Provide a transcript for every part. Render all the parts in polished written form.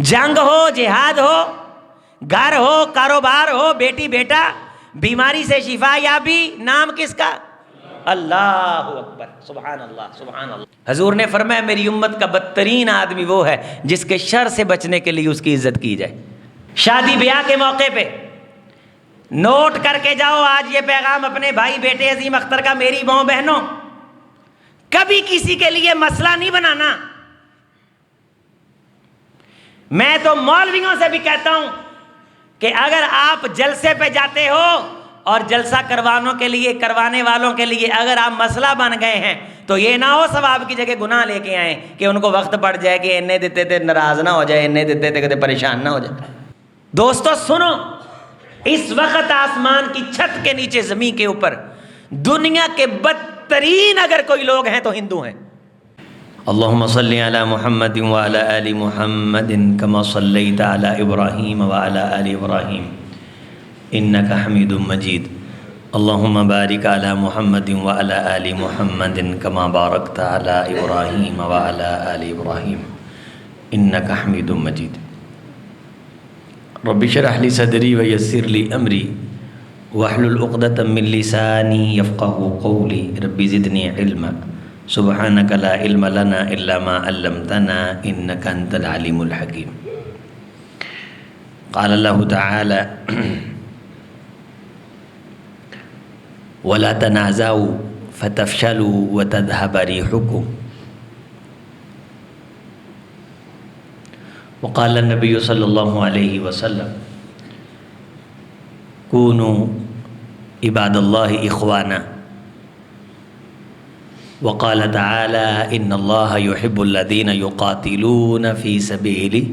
جنگ ہو، جہاد ہو، گھر ہو، کاروبار ہو، بیٹی بیٹا، بیماری سے شفا یابی، نام کس کا؟ اللہ اکبر، سبحان اللہ سبحان اللہ۔ حضور نے فرمایا میری امت کا بدترین آدمی وہ ہے جس کے شر سے بچنے کے لیے اس کی عزت کی جائے۔ شادی بیاہ کے موقع پہ نوٹ کر کے جاؤ آج یہ پیغام اپنے بھائی بیٹے عظیم اختر کا، میری ماؤں بہنوں، کبھی کسی کے لیے مسئلہ نہیں بنانا۔ میں تو مولویوں سے بھی کہتا ہوں کہ اگر آپ جلسے پہ جاتے ہو اور جلسہ کروانے والوں کے لیے اگر آپ مسئلہ بن گئے ہیں تو یہ نہ ہو ثواب کی جگہ گناہ لے کے آئیں کہ ان کو وقت پڑ جائے کہ انہیں دیتے تھے ناراض نہ ہو جائے، انہیں دیتے تھے کہ پریشان نہ ہو جائے۔ دوستو سنو، اس وقت آسمان کی چھت کے نیچے زمین کے اوپر دنیا کے بدترین اگر کوئی لوگ ہیں تو ہندو ہیں۔ اللہم صلی علی محمد وعلی آل محمد کما صلیت علی ابراہیم وعلی آل ابراہیم انک حمید مجید۔ اللہم بارک علی محمد وعلی آل محمد کما بارکت علی ابراہیم وعلی آل ابراہیم انک حمید مجید۔ رب اشرح لی صدری ویسر لی امری واحلل عقدۃ من لسانی یفقہوا قولی رب زدنی علما سبحانک لا علم لنا الا ما علمتنا انک انت العلیم الحکیم۔ قال اللہ تعالی ولا تنازعوا فتفشلوا وتذهب ريحكم، وقال النبی صلی اللہ علیہ وسلم كونوا عباد اللہ اخوانا، وقال تعالی ان اللہ يحب الذین یقاتلون فی سبیلہ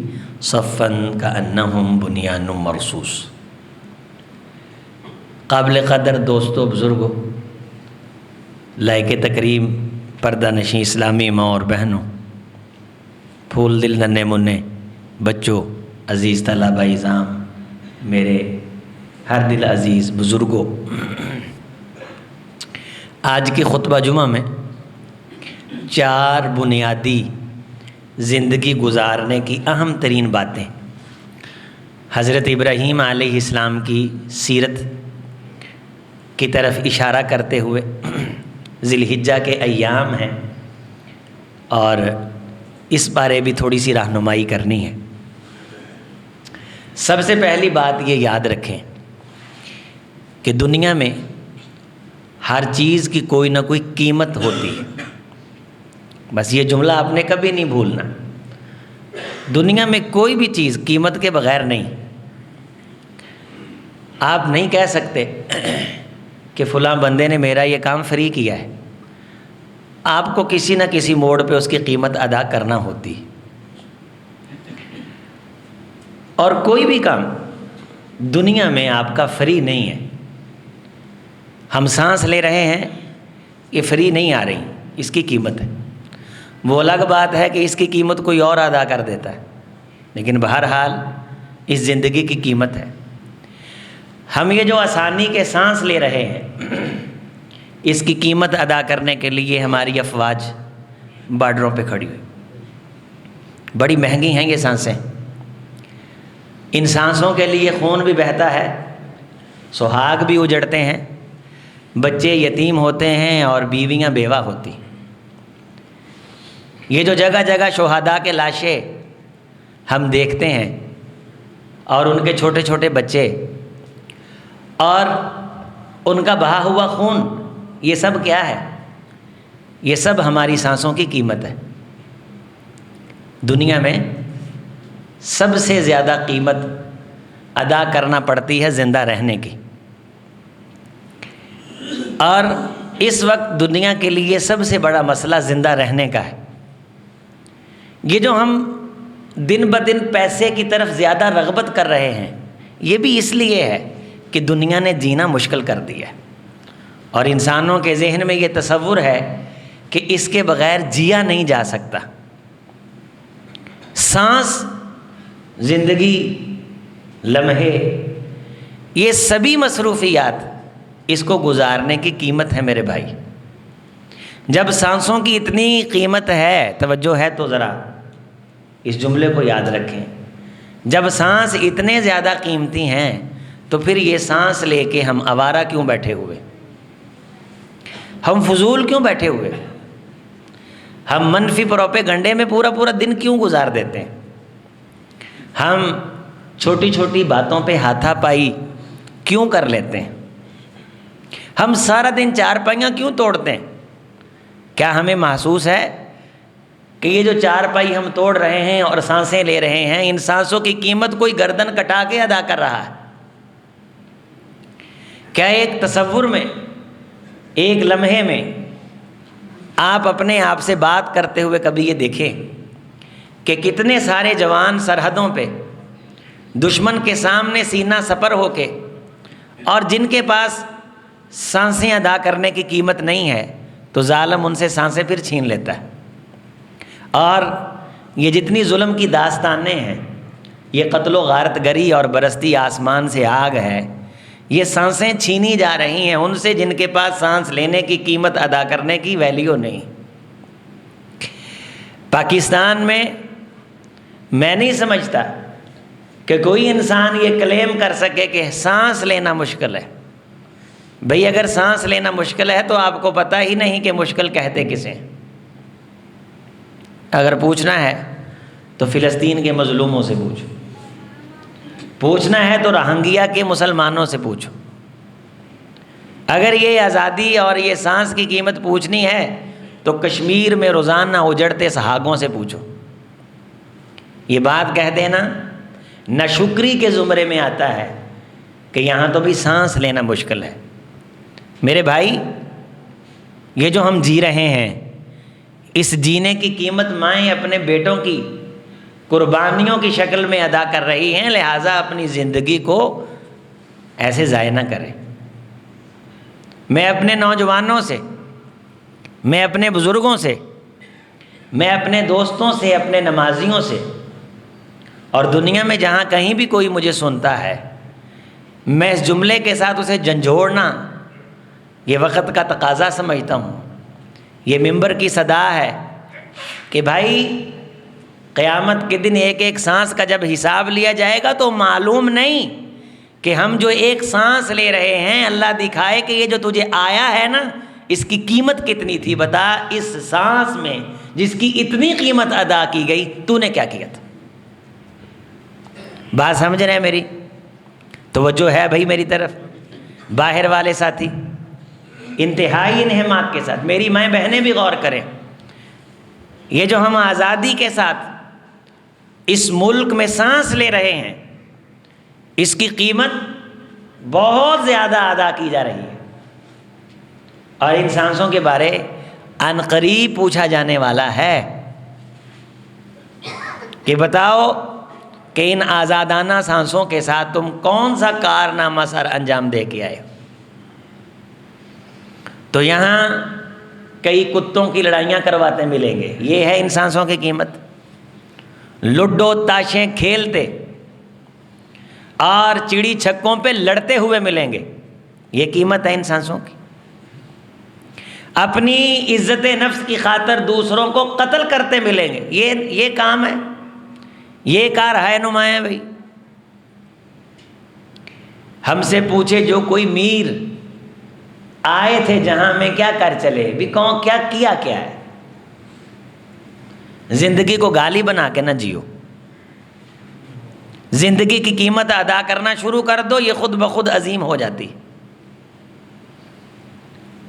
صفا کأنہم بنیان مرصوص۔ قابل قدر دوستو، بزرگوں، لائق تکریم، پردہ نشین اسلامی ماں اور بہنوں، پھول دل ننھے منھے بچوں، عزیز طلبہ اعزام، میرے ہر دل عزیز بزرگوں، آج کی خطبہ جمعہ میں 4 بنیادی زندگی گزارنے کی اہم ترین باتیں حضرت ابراہیم علیہ السلام کی سیرت کی طرف اشارہ کرتے ہوئے ذی الحجہ کے ایام ہیں اور اس بارے بھی تھوڑی سی رہنمائی کرنی ہے۔ سب سے پہلی بات یہ یاد رکھیں کہ دنیا میں ہر چیز کی کوئی نہ کوئی قیمت ہوتی ہے، بس یہ جملہ آپ نے کبھی نہیں بھولنا۔ دنیا میں کوئی بھی چیز قیمت کے بغیر نہیں۔ آپ نہیں کہہ سکتے کہ فلاں بندے نے میرا یہ کام فری کیا ہے، آپ کو کسی نہ کسی موڑ پہ اس کی قیمت ادا کرنا ہوتی۔ اور کوئی بھی کام دنیا میں آپ کا فری نہیں ہے۔ ہم سانس لے رہے ہیں، یہ فری نہیں آ رہی، اس کی قیمت ہے۔ وہ الگ بات ہے کہ اس کی قیمت کوئی اور ادا کر دیتا ہے، لیکن بہرحال اس زندگی کی قیمت ہے۔ ہم یہ جو آسانی کے سانس لے رہے ہیں، اس کی قیمت ادا کرنے کے لیے ہماری افواج بارڈروں پہ کھڑی ہوئی۔ بڑی مہنگی ہیں یہ سانسیں۔ ان سانسوں کے لیے خون بھی بہتا ہے، سہاگ بھی اجڑتے ہیں، بچے یتیم ہوتے ہیں اور بیویاں بیوہ ہوتی۔ یہ جو جگہ جگہ شہداء کے لاشیں ہم دیکھتے ہیں اور ان کے چھوٹے چھوٹے بچے اور ان کا بہا ہوا خون، یہ سب کیا ہے؟ یہ سب ہماری سانسوں کی قیمت ہے۔ دنیا میں سب سے زیادہ قیمت ادا کرنا پڑتی ہے زندہ رہنے کی، اور اس وقت دنیا کے لیے سب سے بڑا مسئلہ زندہ رہنے کا ہے۔ یہ جو ہم دن بدن پیسے کی طرف زیادہ رغبت کر رہے ہیں، یہ بھی اس لیے ہے کہ دنیا نے جینا مشکل کر دیا ہے، اور انسانوں کے ذہن میں یہ تصور ہے کہ اس کے بغیر جیا نہیں جا سکتا۔ سانس، زندگی، لمحے، یہ سبھی مصروفیات اس کو گزارنے کی قیمت ہے میرے بھائی۔ جب سانسوں کی اتنی قیمت ہے، توجہ ہے تو ذرا اس جملے کو یاد رکھیں، جب سانس اتنے زیادہ قیمتی ہیں تو پھر یہ سانس لے کے ہم آوارہ کیوں بیٹھے ہوئے، ہم فضول کیوں بیٹھے ہوئے، ہم منفی پروپیگنڈے میں پورا پورا دن کیوں گزار دیتے ہیں، ہم چھوٹی چھوٹی باتوں پہ ہاتھا پائی کیوں کر لیتے ہیں، ہم سارا دن چارپائیاں کیوں توڑتے ہیں؟ کیا ہمیں محسوس ہے کہ یہ جو چارپائی ہم توڑ رہے ہیں اور سانسیں لے رہے ہیں، ان سانسوں کی قیمت کوئی گردن کٹا کے ادا کر رہا ہے؟ کیا ایک تصور میں، ایک لمحے میں آپ اپنے آپ سے بات کرتے ہوئے کبھی یہ دیکھیں کہ کتنے سارے جوان سرحدوں پہ دشمن کے سامنے سینہ سپر ہو کے، اور جن کے پاس سانسیں ادا کرنے کی قیمت نہیں ہے تو ظالم ان سے سانسیں پھر چھین لیتا ہے۔ اور یہ جتنی ظلم کی داستانیں ہیں، یہ قتل و غارت گری اور برستی آسمان سے آگ ہے، یہ سانسیں چھینی جا رہی ہیں ان سے جن کے پاس سانس لینے کی قیمت ادا کرنے کی ویلیو نہیں۔ پاکستان میں نہیں سمجھتا کہ کوئی انسان یہ کلیم کر سکے کہ سانس لینا مشکل ہے۔ بھئی اگر سانس لینا مشکل ہے تو آپ کو پتہ ہی نہیں کہ مشکل کہتے کسے ہیں۔ اگر پوچھنا ہے تو فلسطین کے مظلوموں سے پوچھو، پوچھنا ہے تو روہنگیا کے مسلمانوں سے پوچھو، اگر یہ آزادی اور یہ سانس کی قیمت پوچھنی ہے تو کشمیر میں روزانہ اجڑتے سہاگوں سے پوچھو۔ یہ بات کہہ دینا ناشکری کے زمرے میں آتا ہے کہ یہاں تو بھی سانس لینا مشکل ہے۔ میرے بھائی، یہ جو ہم جی رہے ہیں، اس جینے کی قیمت مائیں اپنے بیٹوں کی قربانیوں کی شکل میں ادا کر رہی ہیں، لہٰذا اپنی زندگی کو ایسے ضائع نہ کریں۔ میں اپنے نوجوانوں سے، میں اپنے بزرگوں سے، میں اپنے دوستوں سے، اپنے نمازیوں سے، اور دنیا میں جہاں کہیں بھی کوئی مجھے سنتا ہے، میں اس جملے کے ساتھ اسے جھنجھوڑنا یہ وقت کا تقاضا سمجھتا ہوں۔ یہ ممبر کی صدا ہے کہ بھائی قیامت کے دن ایک ایک سانس کا جب حساب لیا جائے گا تو معلوم نہیں کہ ہم جو ایک سانس لے رہے ہیں، اللہ دکھائے کہ یہ جو تجھے آیا ہے نا، اس کی قیمت کتنی تھی، بتا اس سانس میں جس کی اتنی قیمت ادا کی گئی تو نے کیا کیا تھا۔ بات سمجھ رہے ہیں میری؟ توجہ ہے بھائی میری طرف؟ باہر والے ساتھی انتہائی انہماک کے ساتھ، میری مائیں بہنیں بھی غور کریں، یہ جو ہم آزادی کے ساتھ اس ملک میں سانس لے رہے ہیں، اس کی قیمت بہت زیادہ ادا کی جا رہی ہے، اور ان سانسوں کے بارے عنقریب پوچھا جانے والا ہے کہ بتاؤ کہ ان آزادانہ سانسوں کے ساتھ تم کون سا کارنامہ سر انجام دے کے آئے۔ تو یہاں کئی کتوں کی لڑائیاں کرواتے ملیں گے، یہ ہے ان سانسوں کی قیمت۔ لڈو تاشیں کھیلتے اور چڑی چھکوں پہ لڑتے ہوئے ملیں گے، یہ قیمت ہے ان سانسوں کی۔ اپنی عزت نفس کی خاطر دوسروں کو قتل کرتے ملیں گے، یہ کام ہے، یہ کار ہے نمایاں بھائی۔ ہم سے پوچھے جو کوئی میر آئے تھے جہاں میں کیا کر چلے بھی، کون کیا ہے؟ زندگی کو گالی بنا کے نہ جیو، زندگی کی قیمت ادا کرنا شروع کر دو، یہ خود بخود عظیم ہو جاتی۔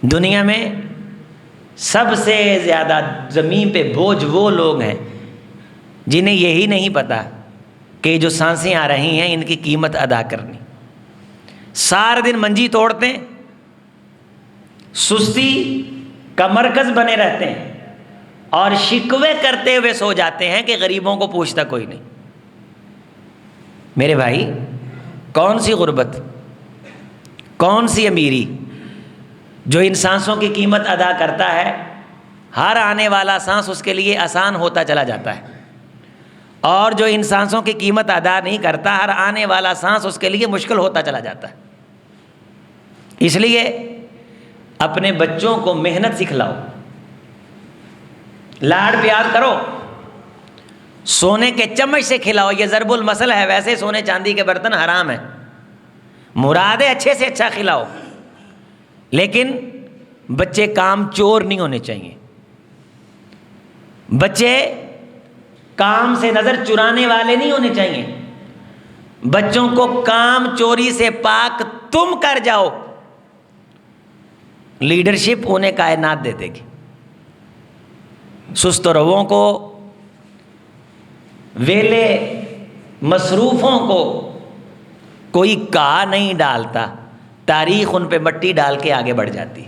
دنیا میں سب سے زیادہ زمین پہ بوجھ وہ لوگ ہیں جنہیں یہی نہیں پتا کہ جو سانسیں آ رہی ہیں ان کی قیمت ادا کرنی۔ سارے دن منجی توڑتے ہیں، سستی کا مرکز بنے رہتے ہیں، اور شکوے کرتے ہوئے سو جاتے ہیں کہ غریبوں کو پوچھتا کوئی نہیں۔ میرے بھائی، کون سی غربت، کون سی امیری جو ان سانسوں کی قیمت ادا کرتا ہے؟ ہر آنے والا سانس اس کے لیے آسان ہوتا چلا جاتا ہے، اور جو ان سانسوں کی قیمت ادا نہیں کرتا، ہر آنے والا سانس اس کے لیے مشکل ہوتا چلا جاتا ہے۔ اس لیے اپنے بچوں کو محنت سکھلاؤ، لاڈ پیار کرو، سونے کے چمچ سے کھلاؤ، یہ ضرب المثل ہے، ویسے سونے چاندی کے برتن حرام ہیں، مراد ہے اچھے سے اچھا کھلاؤ، لیکن بچے کام چور نہیں ہونے چاہیے، بچے کام سے نظر چرانے والے نہیں ہونے چاہیے، بچوں کو کام چوری سے پاک تم کر جاؤ، لیڈرشپ انہیں کائنات دے دے گی۔ سست و رووں کو، ویلے مصروفوں کو کوئی کہا نہیں ڈالتا، تاریخ ان پہ مٹی ڈال کے آگے بڑھ جاتی۔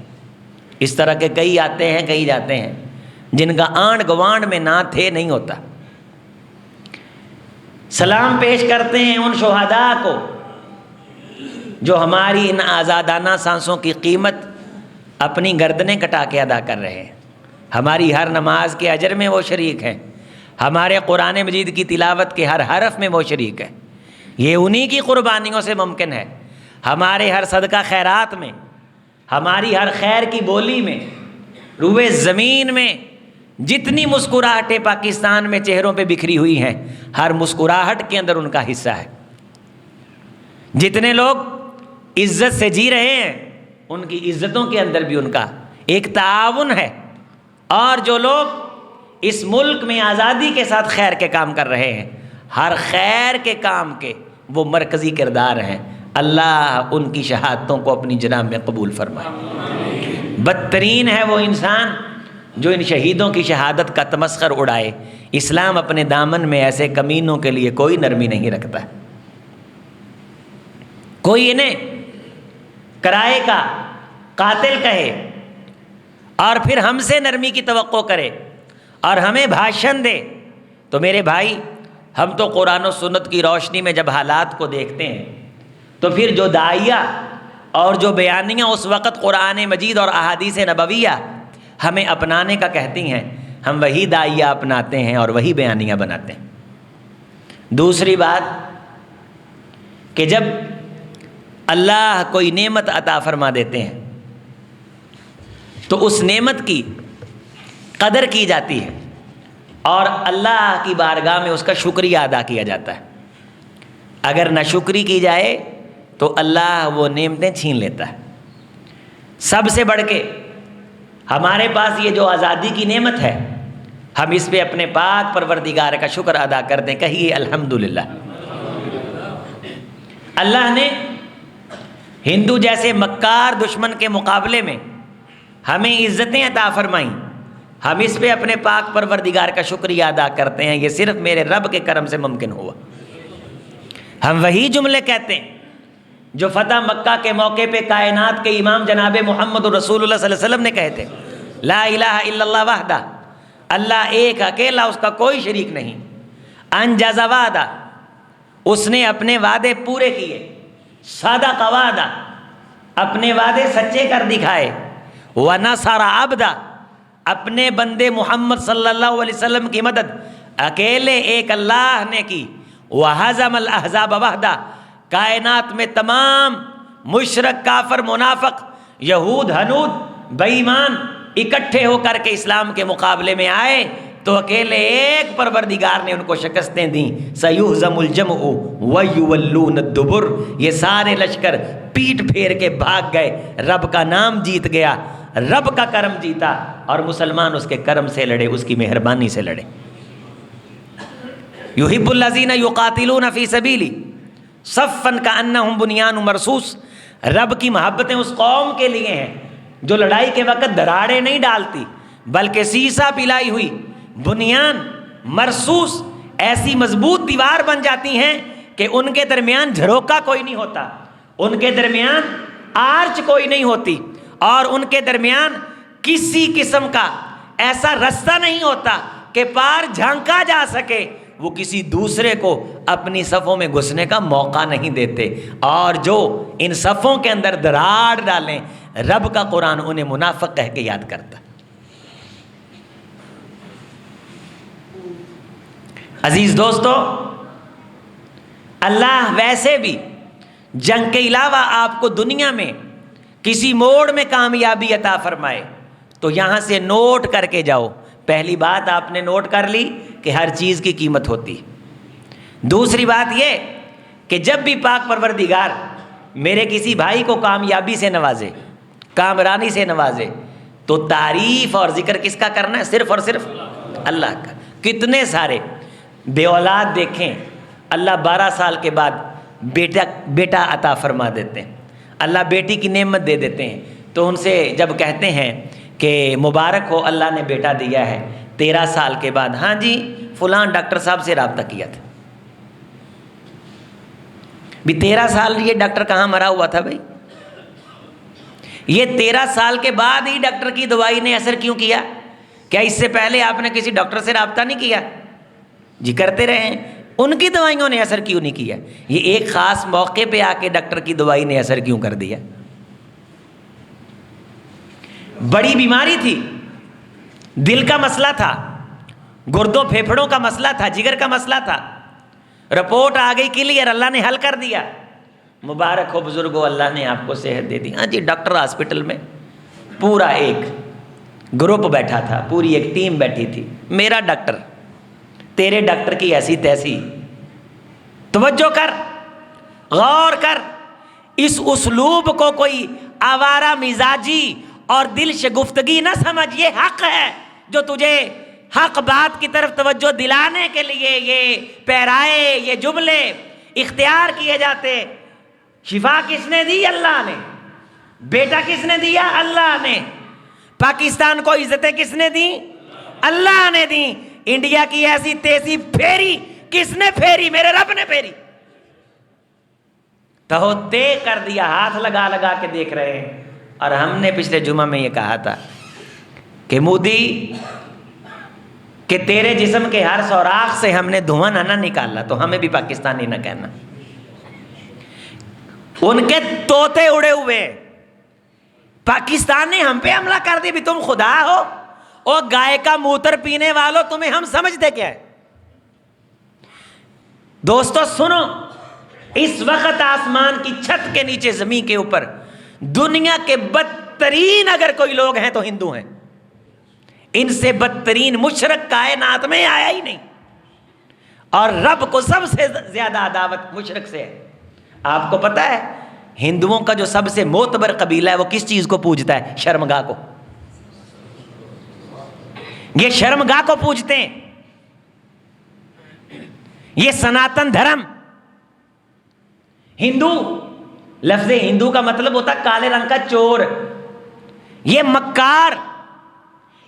اس طرح کے کئی آتے ہیں کئی جاتے ہیں جن کا آنڈ گوانڈ میں نہ تھے نہیں ہوتا۔ سلام پیش کرتے ہیں ان شہداء کو جو ہماری ان آزادانہ سانسوں کی قیمت اپنی گردنیں کٹا کے ادا کر رہے ہیں، ہماری ہر نماز کے اجر میں وہ شریک ہیں، ہمارے قرآن مجید کی تلاوت کے ہر حرف میں وہ شریک ہے، یہ انہی کی قربانیوں سے ممکن ہے، ہمارے ہر صدقہ خیرات میں، ہماری ہر خیر کی بولی میں، روئے زمین میں جتنی مسکراہٹیں پاکستان میں چہروں پہ بکھری ہوئی ہیں، ہر مسکراہٹ کے اندر ان کا حصہ ہے۔ جتنے لوگ عزت سے جی رہے ہیں ان کی عزتوں کے اندر بھی ان کا ایک تعاون ہے، اور جو لوگ اس ملک میں آزادی کے ساتھ خیر کے کام کر رہے ہیں، ہر خیر کے کام کے وہ مرکزی کردار ہیں۔ اللہ ان کی شہادتوں کو اپنی جناب میں قبول فرمائے۔ بدترین ہے وہ انسان جو ان شہیدوں کی شہادت کا تمسخر اڑائے۔ اسلام اپنے دامن میں ایسے کمینوں کے لیے کوئی نرمی نہیں رکھتا، کوئی انہیں کرائے کا قاتل کہے اور پھر ہم سے نرمی کی توقع کرے اور ہمیں بھاشن دے تو میرے بھائی، ہم تو قرآن و سنت کی روشنی میں جب حالات کو دیکھتے ہیں تو پھر جو داعیہ اور جو بیانیاں اس وقت قرآن مجید اور احادیث نبویہ ہمیں اپنانے کا کہتی ہیں، ہم وہی داعیہ اپناتے ہیں اور وہی بیانیاں بناتے ہیں۔ دوسری بات کہ جب اللہ کوئی نعمت عطا فرما دیتے ہیں تو اس نعمت کی قدر کی جاتی ہے اور اللہ کی بارگاہ میں اس کا شکریہ ادا کیا جاتا ہے۔ اگر ناشکری کی جائے تو اللہ وہ نعمتیں چھین لیتا ہے۔ سب سے بڑھ کے ہمارے پاس یہ جو آزادی کی نعمت ہے، ہم اس پہ اپنے پاک پروردگار کا شکر ادا کر دیں، کہیے الحمدللہ۔ اللہ نے ہندو جیسے مکار دشمن کے مقابلے میں ہمیں عزتیں عطا فرمائیں، ہم اس پہ اپنے پاک پروردگار کا شکریہ ادا کرتے ہیں، یہ صرف میرے رب کے کرم سے ممکن ہوا۔ ہم وہی جملے کہتے ہیں جو فتح مکہ کے موقع پہ کائنات کے امام جناب محمد رسول اللہ صلی اللہ علیہ وسلم نے کہے تھے، لا الہ الا اللہ وحدہ، اللہ ایک اکیلا، اس کا کوئی شریک نہیں، انجز وعدہ، اس نے اپنے وعدے پورے کیے، صادق وعدہ، اپنے وعدے سچے کر دکھائے، ونصر عبدہ، اپنے بندے محمد صلی اللہ علیہ وسلم کی مدد اکیلے ایک اللہ نے کی، وہزم الاحزاب وحدہ، کائنات میں تمام مشرک کافر منافق یہود ہنود بے ایمان اکٹھے ہو کر کے اسلام کے مقابلے میں آئے تو اکیلے ایک پروردگار نے ان کو شکستیں دیں، سیہزم الجمع ویولون الدبر، یہ سارے لشکر پیٹ پھیر کے بھاگ گئے، رب کا نام جیت گیا، رب کا کرم جیتا، اور مسلمان اس کے کرم سے لڑے، اس کی مہربانی سے لڑے۔ یحب الذین یقاتلون فی سبیلی صفا کانہم بنیان مرصوص، رب کی محبتیں اس قوم کے لیے ہیں جو لڑائی کے وقت دراڑیں نہیں ڈالتی بلکہ سیسا پلائی ہوئی بنیان مرصوص، ایسی مضبوط دیوار بن جاتی ہیں کہ ان کے درمیان جھروکا کوئی نہیں ہوتا، ان کے درمیان آرچ کوئی نہیں ہوتی، اور ان کے درمیان کسی قسم کا ایسا رستہ نہیں ہوتا کہ پار جھانکا جا سکے، وہ کسی دوسرے کو اپنی صفوں میں گھسنے کا موقع نہیں دیتے، اور جو ان صفوں کے اندر دراڑ ڈالیں، رب کا قرآن انہیں منافق کہہ کے یاد کرتا۔ عزیز دوستو، اللہ ویسے بھی جنگ کے علاوہ آپ کو دنیا میں کسی موڑ میں کامیابی عطا فرمائے تو یہاں سے نوٹ کر کے جاؤ، پہلی بات آپ نے نوٹ کر لی کہ ہر چیز کی قیمت ہوتی ہے۔ دوسری بات یہ کہ جب بھی پاک پروردگار میرے کسی بھائی کو کامیابی سے نوازے، کامرانی سے نوازے، تو تعریف اور ذکر کس کا کرنا ہے؟ صرف اور صرف اللہ کا۔ کتنے سارے بے اولاد دیکھیں، اللہ 12 سال کے بعد بیٹا عطا فرما دیتے ہیں، اللہ بیٹی کی نعمت دے دیتے ہیں، تو ان سے جب کہتے ہیں کہ مبارک ہو اللہ نے بیٹا دیا ہے، 13 سال کے بعد، ہاں جی فلاں ڈاکٹر صاحب سے رابطہ کیا تھا۔ بھی 13 سال یہ ڈاکٹر کہاں مرا ہوا تھا بھائی؟ یہ 13 سال کے بعد ہی ڈاکٹر کی دوائی نے اثر کیوں کیا؟ کیا اس سے پہلے آپ نے کسی ڈاکٹر سے رابطہ نہیں کیا؟ جی کرتے رہے ہیں، ان کی دوائیوں نے اثر کیوں نہیں کیا؟ یہ ایک خاص موقع پہ آ کے ڈاکٹر کی دوائی نے اثر کیوں کر دیا؟ بڑی بیماری تھی، دل کا مسئلہ تھا، گردوں پھیپھڑوں کا مسئلہ تھا، جگر کا مسئلہ تھا، رپورٹ آ گئی کلیئر، اللہ نے حل کر دیا۔ مبارک ہو بزرگو، اللہ نے آپ کو صحت دے دی۔ ہاں جی ڈاکٹر ہاسپٹل میں پورا ایک گروپ بیٹھا تھا، پوری ایک ٹیم بیٹھی تھی، میرا ڈاکٹر، تیرے ڈاکٹر کی ایسی تیسی۔ توجہ کر، غور کر، اس اسلوب کو کوئی آوارہ مزاجی اور دل شگفتگی نہ سمجھ، یہ حق ہے جو تجھے حق بات کی طرف توجہ دلانے کے لیے یہ پیرائے، یہ جملے اختیار کیے جاتے۔ شفا کس نے دی؟ اللہ نے۔ بیٹا کس نے دیا؟ اللہ نے۔ پاکستان کو عزتیں کس نے دی؟ اللہ نے دی۔ انڈیا کی ایسی تیزی پھیری کس نے پھیری؟ میرے رب نے پھیری۔ تو طے کر دیا، ہاتھ لگا لگا کے دیکھ رہے ہیں۔ اور ہم نے پچھلے جمعہ میں یہ کہا تھا کہ مودی کہ تیرے جسم کے ہر سوراخ سے ہم نے دھواں نہ نکالا تو ہمیں بھی پاکستانی نہ کہنا۔ ان کے طوطے اڑے ہوئے، پاکستان نے ہم پہ حملہ کر دی، بھی تم خدا ہو؟ اور گائے کا موتر پینے والوں، تمہیں ہم سمجھتے کیا ہے؟ دوستو سنو، اس وقت آسمان کی چھت کے نیچے، زمین کے اوپر، دنیا کے بدترین اگر کوئی لوگ ہیں تو ہندو ہیں۔ ان سے بدترین مشرک کائنات میں آیا ہی نہیں، اور رب کو سب سے زیادہ عداوت مشرک سے ہے۔ آپ کو پتا ہے ہندوؤں کا جو سب سے معتبر قبیلہ ہے وہ کس چیز کو پوجتا ہے؟ شرمگاہ کو۔ یہ شرمگاہ کو پوجتے ہیں، یہ سناتن دھرم۔ ہندو، لفظ ہندو کا مطلب ہوتا ہے کالے رنگ کا چور، یہ مکار۔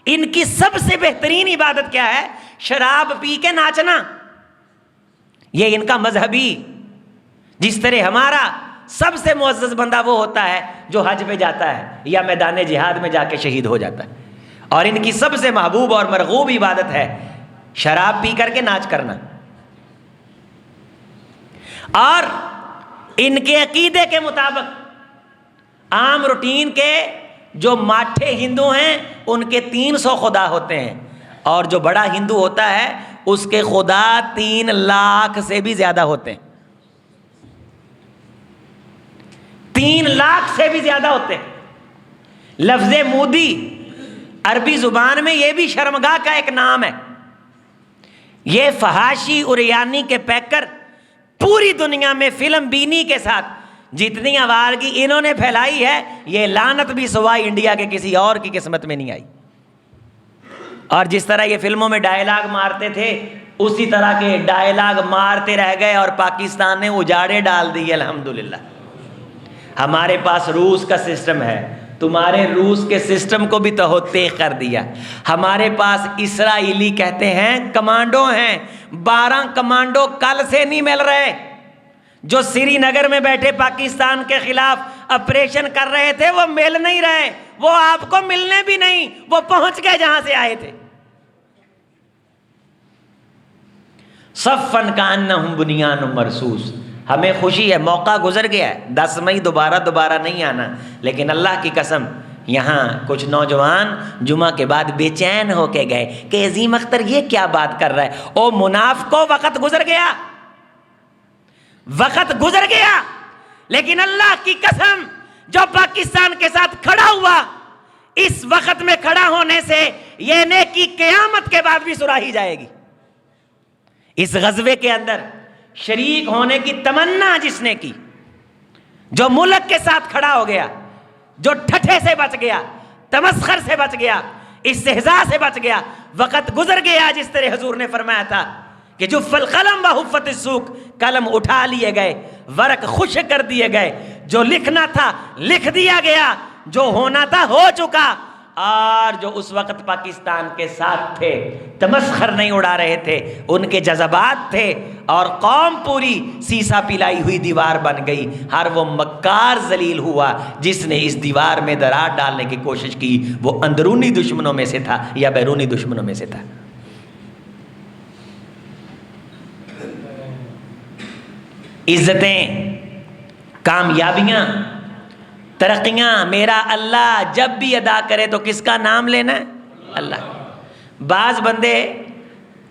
ان کی سب سے بہترین عبادت کیا ہے؟ شراب پی کے ناچنا۔ یہ ان کا مذہبی، جس طرح ہمارا سب سے معزز بندہ وہ ہوتا ہے جو حج پہ جاتا ہے یا میدان جہاد میں جا کے شہید ہو جاتا ہے، اور ان کی سب سے محبوب اور مرغوب عبادت ہے شراب پی کر کے ناچ کرنا۔ اور ان کے عقیدے کے مطابق عام روٹین کے جو ماٹھے ہندو ہیں ان کے 300 خدا ہوتے ہیں، اور جو بڑا ہندو ہوتا ہے اس کے خدا 3 لاکھ سے بھی زیادہ ہوتے ہیں، 3 لاکھ سے بھی زیادہ ہوتے ہیں۔ لفظ مودی عربی زبان میں یہ بھی شرمگاہ کا ایک نام ہے۔ یہ فحاشی اریانی کے پیکر پوری دنیا میں فلم بینی کے ساتھ جتنی آوارگی انہوں نے پھیلائی ہے، یہ لعنت بھی سوائے انڈیا کے کسی اور کی قسمت میں نہیں آئی۔ اور جس طرح یہ فلموں میں ڈائلاگ مارتے تھے اسی طرح کے ڈائلاگ مارتے رہ گئے، اور پاکستان نے اجاڑے ڈال دی الحمدللہ۔ ہمارے پاس روس کا سسٹم ہے، تمہارے روس کے سسٹم کو بھی تہوتے کر دیا۔ ہمارے پاس اسرائیلی کہتے ہیں کمانڈو ہیں، 12 کمانڈو کل سے نہیں مل رہے، جو سری نگر میں بیٹھے پاکستان کے خلاف آپریشن کر رہے تھے وہ مل نہیں رہے، وہ آپ کو ملنے بھی نہیں، وہ پہنچ گئے جہاں سے آئے تھے۔ صفن کانہم بنیان مرصوص۔ ہمیں خوشی ہے، موقع گزر گیا ہے، 10 مئی دوبارہ نہیں آنا، لیکن اللہ کی قسم یہاں کچھ نوجوان جمعہ کے بعد بے چین ہو کے گئے کہ عظیم اختر یہ کیا بات کر رہا ہے؟ او منافقو، وقت گزر گیا، وقت گزر گیا، لیکن اللہ کی قسم جو پاکستان کے ساتھ کھڑا ہوا، اس وقت میں کھڑا ہونے سے یہ نیکی قیامت کے بعد بھی سراہی جائے گی۔ اس غزوے کے اندر شریک ہونے کی تمنا جس نے کی، جو ملک کے ساتھ کھڑا ہو گیا، جو ٹھٹھے سے بچ گیا، تمسخر سے بچ گیا، استہزاء سے بچ گیا، وقت گزر گیا جس طرح حضور نے فرمایا تھا کہ جف القلم وحفت السوق، قلم اٹھا لیے گئے، ورق خشک کر دیے گئے، جو لکھنا تھا لکھ دیا گیا، جو ہونا تھا ہو چکا۔ اور جو اس وقت پاکستان کے ساتھ تھے، تمسخر نہیں اڑا رہے تھے، ان کے جذبات تھے، اور قوم پوری سیسا پلائی ہوئی دیوار بن گئی۔ ہر وہ مکار ذلیل ہوا جس نے اس دیوار میں درار ڈالنے کی کوشش کی، وہ اندرونی دشمنوں میں سے تھا یا بیرونی دشمنوں میں سے تھا۔ عزتیں، کامیابیاں، ترقیاں میرا اللہ جب بھی ادا کرے تو کس کا نام لینا ہے؟ اللہ۔ بعض بندے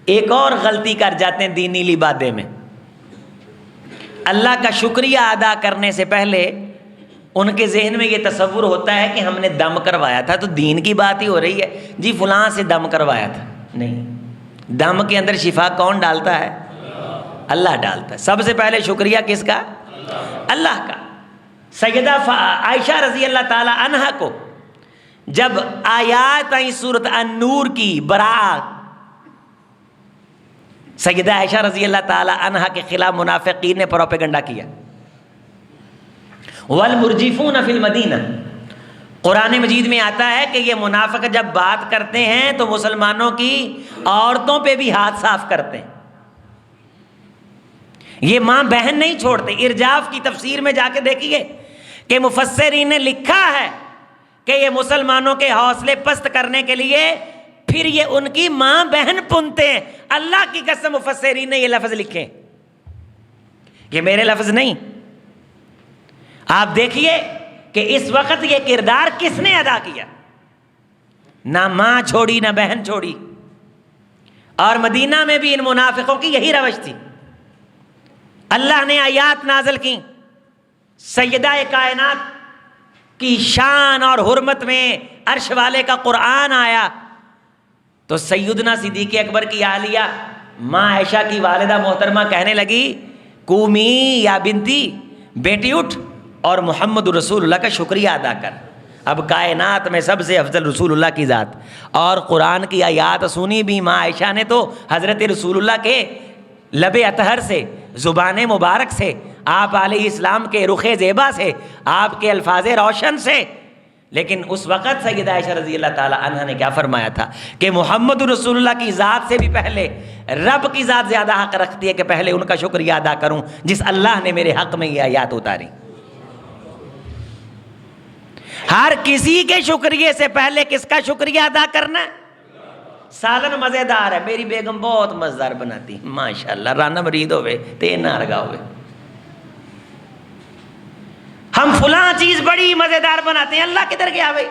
ایک اور غلطی کر جاتے ہیں دینی لبادے میں، اللہ کا شکریہ ادا کرنے سے پہلے ان کے ذہن میں یہ تصور ہوتا ہے کہ ہم نے دم کروایا تھا، تو دین کی بات ہی ہو رہی ہے جی، فلاں سے دم کروایا تھا۔ نہیں، دم کے اندر شفا کون ڈالتا ہے؟ اللہ ڈالتا ہے۔ سب سے پہلے شکریہ کس کا؟ اللہ کا۔ سیدہ عائشہ رضی اللہ تعالی عنہا کو جب آیات آئیں سورۃ النور کی براءت، سیدہ عائشہ رضی اللہ تعالی عنہا کے خلاف منافقین نے پروپیگنڈا کیا۔ والمرجفون فی المدینہ، قرآن مجید میں آتا ہے کہ یہ منافق جب بات کرتے ہیں تو مسلمانوں کی عورتوں پہ بھی ہاتھ صاف کرتے ہیں، یہ ماں بہن نہیں چھوڑتے۔ ارجاف کی تفسیر میں جا کے دیکھیے کہ مفسرین نے لکھا ہے کہ یہ مسلمانوں کے حوصلے پست کرنے کے لیے پھر یہ ان کی ماں بہن پنتے ہیں۔ اللہ کی قسم مفسرین نے یہ لفظ لکھے، یہ میرے لفظ نہیں۔ آپ دیکھیے کہ اس وقت یہ کردار کس نے ادا کیا؟ نہ ماں چھوڑی نہ بہن چھوڑی، اور مدینہ میں بھی ان منافقوں کی یہی روش تھی۔ اللہ نے آیات نازل کی، سیدہ کائنات کی شان اور حرمت میں عرش والے کا قرآن آیا تو سیدنا صدیق اکبر کی اہلیہ ماں عائشہ کی والدہ محترمہ کہنے لگی، قومی یا بنتی، بیٹی اٹھ اور محمد رسول اللہ کا شکریہ ادا کر۔ اب کائنات میں سب سے افضل رسول اللہ کی ذات، اور قرآن کی آیات سنی بھی ماں عائشہ نے تو حضرت رسول اللہ کے لب اطہر سے، زبان مبارک سے، آپ علیہ السلام کے رخ زیبا سے، آپ کے الفاظ روشن سے۔ لیکن اس وقت سیدہ عائشہ رضی اللہ تعالی عنہ نے کیا فرمایا تھا کہ محمد رسول اللہ کی ذات سے بھی پہلے رب کی ذات زیادہ حق رکھتی ہے کہ پہلے ان کا شکریہ ادا کروں جس اللہ نے میرے حق میں یہ آیات اتاری۔ ہر کسی کے شکریہ سے پہلے کس کا شکریہ ادا کرنا ہے؟ سالن مزیدار ہے، میری بیگم بہت مزیدار بناتی، ماشاءاللہ، رانا مرید ہوئے تے نہ رگا ہوئے، ہم فلاں چیز بڑی مزیدار بناتے ہیں، اللہ کدھر گیا بھائی؟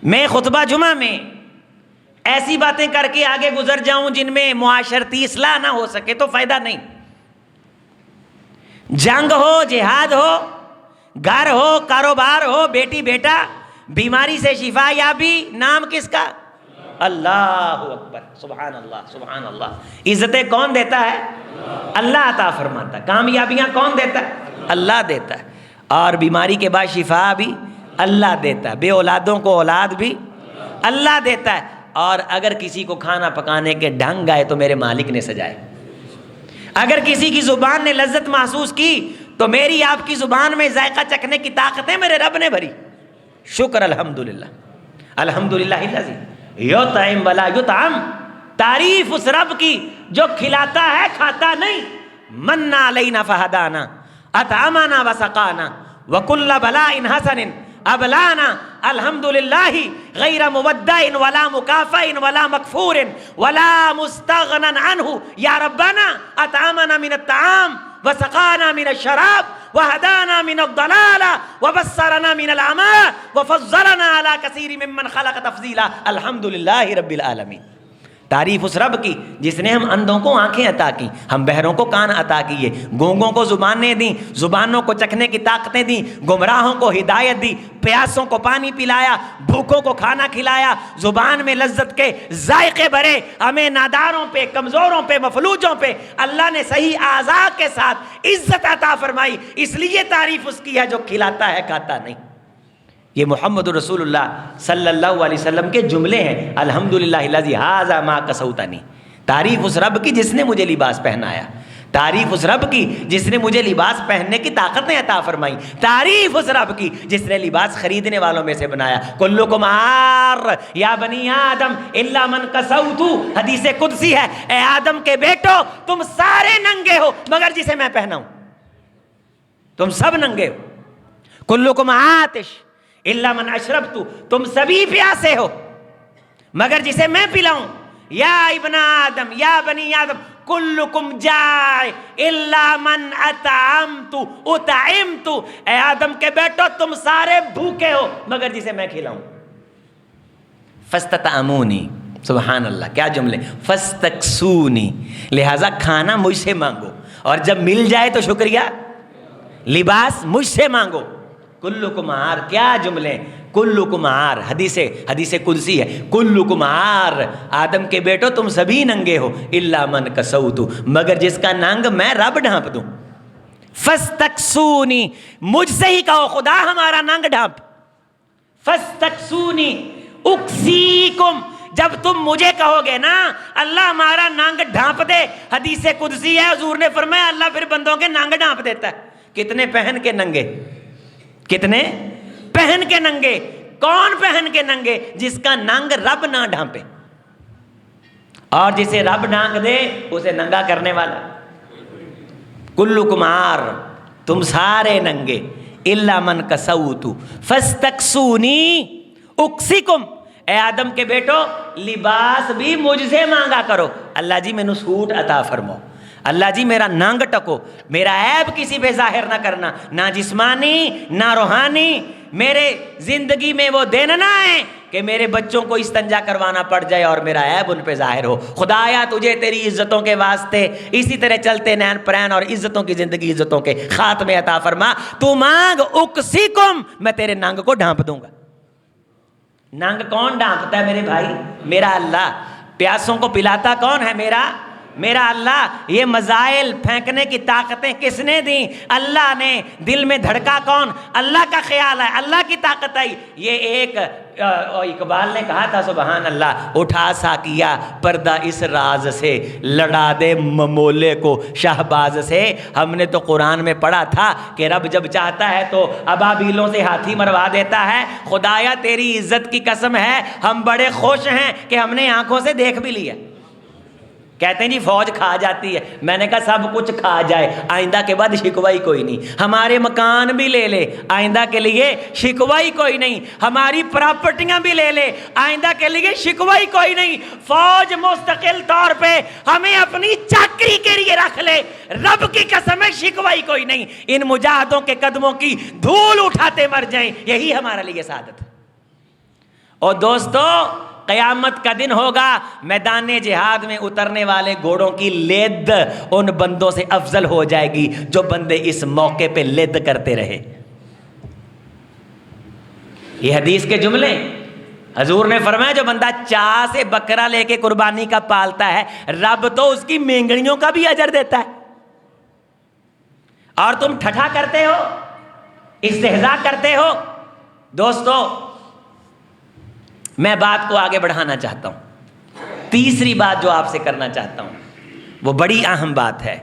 میں خطبہ جمعہ میں ایسی باتیں کر کے آگے گزر جاؤں جن میں معاشرتی اصلاح نہ ہو سکے تو فائدہ نہیں۔ جنگ ہو، جہاد ہو، گھر ہو، کاروبار ہو، بیٹی بیٹا، بیماری سے شفا یابی، نام کس کا؟ اللہ اکبر، سبحان اللہ، سبحان اللہ۔ عزتیں کون دیتا ہے؟ اللہ عطا فرماتا ہے۔ کامیابیاں کون دیتا ہے؟ اللہ دیتا ہے۔ اور بیماری کے بعد شفا بھی اللہ دیتا ہے، بے اولادوں کو اولاد بھی اللہ دیتا ہے، اور اگر کسی کو کھانا پکانے کے ڈھنگ آئے تو میرے مالک نے سجائے۔ اگر کسی کی زبان نے لذت محسوس کی تو میری آپ کی زبان میں ذائقہ چکھنے کی طاقتیں میرے رب نے بھری۔ شکر الحمدللہ، الحمدللہ الذی یطعم ولا یطعم، تعریف اس رب کی جو کھلاتا ہے کھاتا نہیں۔ من علینا فہدانا، اطعمنا وسقانا، وکل بلاء حسن ابلانا، الحمدللہ غیر مودع ولا مکافئ ولا مکفور ولا مستغنى عنہ، یا ربنا اطعمنا من الطعام وسقانا من الشراب وهدانا من الضلال وبصرنا من العمى وفضلنا على كثير ممن خلق تفضيلا، الحمد لله رب العالمين۔ تعریف اس رب کی جس نے ہم اندھوں کو آنکھیں عطا کی، ہم بہروں کو کان عطا کیے، گونگوں کو زبانیں دیں، زبانوں کو چکھنے کی طاقتیں دیں، گمراہوں کو ہدایت دی، پیاسوں کو پانی پلایا، بھوکوں کو کھانا کھلایا، زبان میں لذت کے ذائقے بھرے، ہمیں ناداروں پہ، کمزوروں پہ، مفلوجوں پہ اللہ نے صحیح اعضاء کے ساتھ عزت عطا فرمائی، اس لیے تعریف اس کی ہے جو کھلاتا ہے کھاتا نہیں۔ یہ محمد رسول اللہ صلی اللہ علیہ وسلم کے جملے ہیں، الحمدللہ الذی ھذا ما کسوتنی، تعریف اس رب کی جس نے مجھے لباس پہنایا، تعریف اس رب کی جس نے مجھے لباس پہننے کی طاقتیں عطا فرمائی، تعریف اس رب کی جس نے لباس خریدنے والوں میں سے بنایا۔ کلکم عار یا بنی آدم الا من کسوت، حدیث قدسی ہے، اے آدم کے بیٹو تم سارے ننگے ہو مگر جسے میں پہناؤں، تم سب ننگے ہو۔ کلکم عاطش الا من اشربت، تم سبھی پیاسے ہو مگر جسے میں پلاؤں۔ یا ابن آدم یا بنی آدم کلکم جائع الا من اطعمت، اے آدم کے بیٹو تم سارے بھوکے ہو مگر جسے میں کھلاؤں۔ فاستطعمونی، سبحان اللہ کیا جملے، فاستکسونی، لہذا کھانا مجھ سے مانگو، اور جب مل جائے تو شکریہ، لباس مجھ سے مانگو۔ کلکم عار، کیا جملے، کلکم عار، حدیث قدسی ہے، کلکم عار، آدم کے بیٹو تم سبھی ننگے ہو، الا من کسوت، مگر جس کا ننگ میں رب ڈھانپ دوں۔ فاستکسونی، مجھ سے ہی کہو خدا ہمارا ننگ ڈھانپ۔ فاستکسونی اکسیکم، جب تم مجھے کہو گے نا اللہ ہمارا ننگ ڈھانپ دے، حدیث قدسی ہے، حضور نے فرمایا اللہ پھر بندوں کے ننگ ڈھانپ دیتا ہے۔ کتنے پہن کے ننگے، کتنے پہن کے ننگے، کون پہن کے ننگے، جس کا ننگ رب نہ ڈھانپے، اور جسے رب ڈھانپ دے اسے ننگا کرنے والا۔ کلکم عار، تم سارے ننگے، الا من کسوت فاستکسونی اکسکم، اے آدم کے بیٹو لباس بھی مجھ سے مانگا کرو، اللہ جی مینوں سوٹ عطا فرماؤ، اللہ جی میرا ننگ ٹکو، میرا عیب کسی پہ ظاہر نہ کرنا، نہ جسمانی نہ روحانی، میرے زندگی میں وہ دن نہ ہے کہ میرے بچوں کو استنجا کروانا پڑ جائے اور میرا عیب ان پہ ظاہر ہو۔ خدایا تجھے تیری عزتوں کے واسطے اسی طرح چلتے نین پرین اور عزتوں کی زندگی عزتوں کے خاتمے عطا فرما، تو مانگ اکسیکم، میں تیرے ننگ کو ڈھانپ دوں گا۔ ننگ کون ڈھانپتا ہے میرے بھائی؟ میرا اللہ۔ پیاسوں کو پلاتا کون ہے؟ میرا اللہ۔ یہ مزائل پھینکنے کی طاقتیں کس نے دیں؟ اللہ نے۔ دل میں دھڑکا کون؟ اللہ کا خیال ہے، اللہ کی طاقت آئی۔ یہ ایک اقبال نے کہا تھا سبحان اللہ، اٹھا ساکیا پردہ اس راز سے، لڑا دے ممولے کو شہباز سے۔ ہم نے تو قرآن میں پڑھا تھا کہ رب جب چاہتا ہے تو ابابیلوں سے ہاتھی مروا دیتا ہے۔ خدایا تیری عزت کی قسم ہے ہم بڑے خوش ہیں کہ ہم نے آنکھوں سے دیکھ بھی لیا۔ کہتے ہیں جی فوج کھا جاتی ہے، میں نے کہا سب کچھ کھا جائے، آئندہ کے بعد شکوہ ہی کوئی نہیں۔ ہمارے مکان بھی لے لے، آئندہ کے لیے شکوہ ہی کوئی نہیں۔ ہماری پراپرٹیاں بھی لے لے، آئندہ کے لیے شکوہ ہی کوئی نہیں۔ فوج مستقل طور پہ ہمیں اپنی چاکری کے لیے رکھ لے، رب کی قسم ہے شکوہ ہی کوئی نہیں۔ ان مجاہدوں کے قدموں کی دھول اٹھاتے مر جائیں، یہی ہمارے لیے سعادت ہے۔ اور دوستو قیامت کا دن ہوگا، میدان جہاد میں اترنے والے گھوڑوں کی لد ان بندوں سے افضل ہو جائے گی جو بندے اس موقع پہ لد کرتے رہے۔ یہ حدیث کے جملے، حضور نے فرمایا جو بندہ چاہ سے بکرا لے کے قربانی کا پالتا ہے، رب تو اس کی مینگڑیوں کا بھی اجر دیتا ہے، اور تم ٹھٹھا کرتے ہو، استہزاء کرتے ہو۔ دوستو میں بات کو آگے بڑھانا چاہتا ہوں۔ تیسری بات جو آپ سے کرنا چاہتا ہوں وہ بڑی اہم بات ہے۔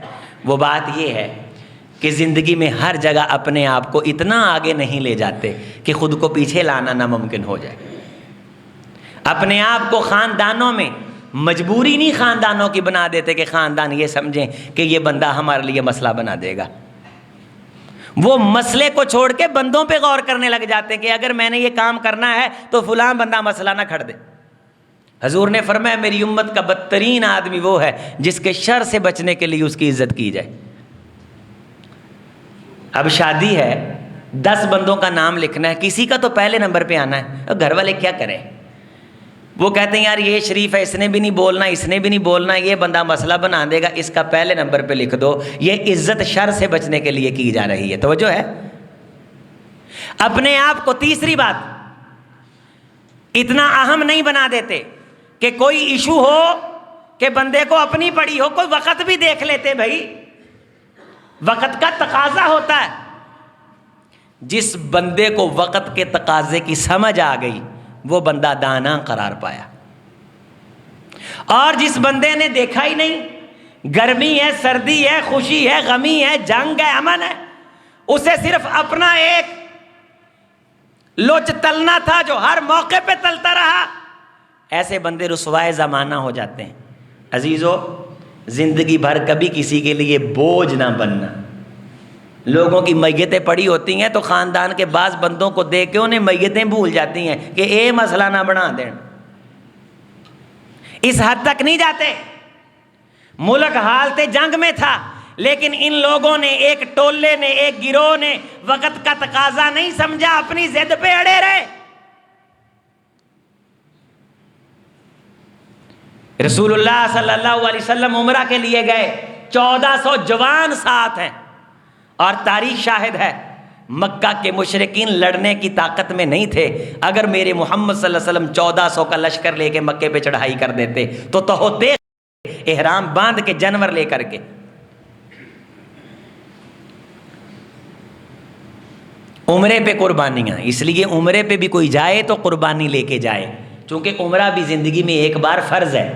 وہ بات یہ ہے کہ زندگی میں ہر جگہ اپنے آپ کو اتنا آگے نہیں لے جاتے کہ خود کو پیچھے لانا ناممکن ہو جائے۔ اپنے آپ کو خاندانوں میں مجبوری نہیں خاندانوں کی بنا دیتے کہ خاندان یہ سمجھیں کہ یہ بندہ ہمارے لیے مسئلہ بنا دے گا۔ وہ مسئلے کو چھوڑ کے بندوں پہ غور کرنے لگ جاتے ہیں کہ اگر میں نے یہ کام کرنا ہے تو فلاں بندہ مسئلہ نہ کھڑ دے۔ حضور نے فرمایا میری امت کا بدترین آدمی وہ ہے جس کے شر سے بچنے کے لیے اس کی عزت کی جائے۔ اب شادی ہے، 10 بندوں کا نام لکھنا ہے، کسی کا تو پہلے نمبر پہ آنا ہے، گھر والے کیا کریں؟ وہ کہتے ہیں یار یہ شریف ہے، اس نے بھی نہیں بولنا، اس نے بھی نہیں بولنا، یہ بندہ مسئلہ بنا دے گا، اس کا پہلے نمبر پہ لکھ دو، یہ عزت شر سے بچنے کے لیے کی جا رہی ہے۔ توجہ ہے؟ اپنے آپ کو تیسری بات اتنا اہم نہیں بنا دیتے کہ کوئی ایشو ہو کہ بندے کو اپنی پڑی ہو، کوئی وقت بھی دیکھ لیتے بھائی، وقت کا تقاضا ہوتا ہے۔ جس بندے کو وقت کے تقاضے کی سمجھ آ گئی وہ بندہ دانا قرار پایا، اور جس بندے نے دیکھا ہی نہیں، گرمی ہے، سردی ہے، خوشی ہے، غمی ہے، جنگ ہے، امن ہے، اسے صرف اپنا ایک لوچ تلنا تھا جو ہر موقع پہ تلتا رہا، ایسے بندے رسوائے زمانہ ہو جاتے ہیں۔ عزیزو، زندگی بھر کبھی کسی کے لیے بوجھ نہ بننا۔ لوگوں کی میتیں پڑی ہوتی ہیں تو خاندان کے بعض بندوں کو دیکھ کے انہیں میتیں بھول جاتی ہیں کہ اے مسئلہ نہ بنا دیں۔ اس حد تک نہیں جاتے۔ ملک حالت جنگ میں تھا، لیکن ان لوگوں نے، ایک ٹولے نے، ایک گروہ نے وقت کا تقاضا نہیں سمجھا، اپنی ضد پہ اڑے رہے۔ رسول اللہ صلی اللہ علیہ وسلم عمرہ کے لیے گئے، 1400 جوان ساتھ ہیں، اور تاریخ شاہد ہے مکہ کے مشرکین لڑنے کی طاقت میں نہیں تھے۔ اگر میرے محمد صلی اللہ علیہ وسلم 1400 کا لشکر لے کے مکے پہ چڑھائی کر دیتے تو ہوتے احرام باندھ کے جانور لے کر کے۔ عمرے پہ قربانیاں، اس لیے عمرے پہ بھی کوئی جائے تو قربانی لے کے جائے، چونکہ عمرہ بھی زندگی میں ایک بار فرض ہے۔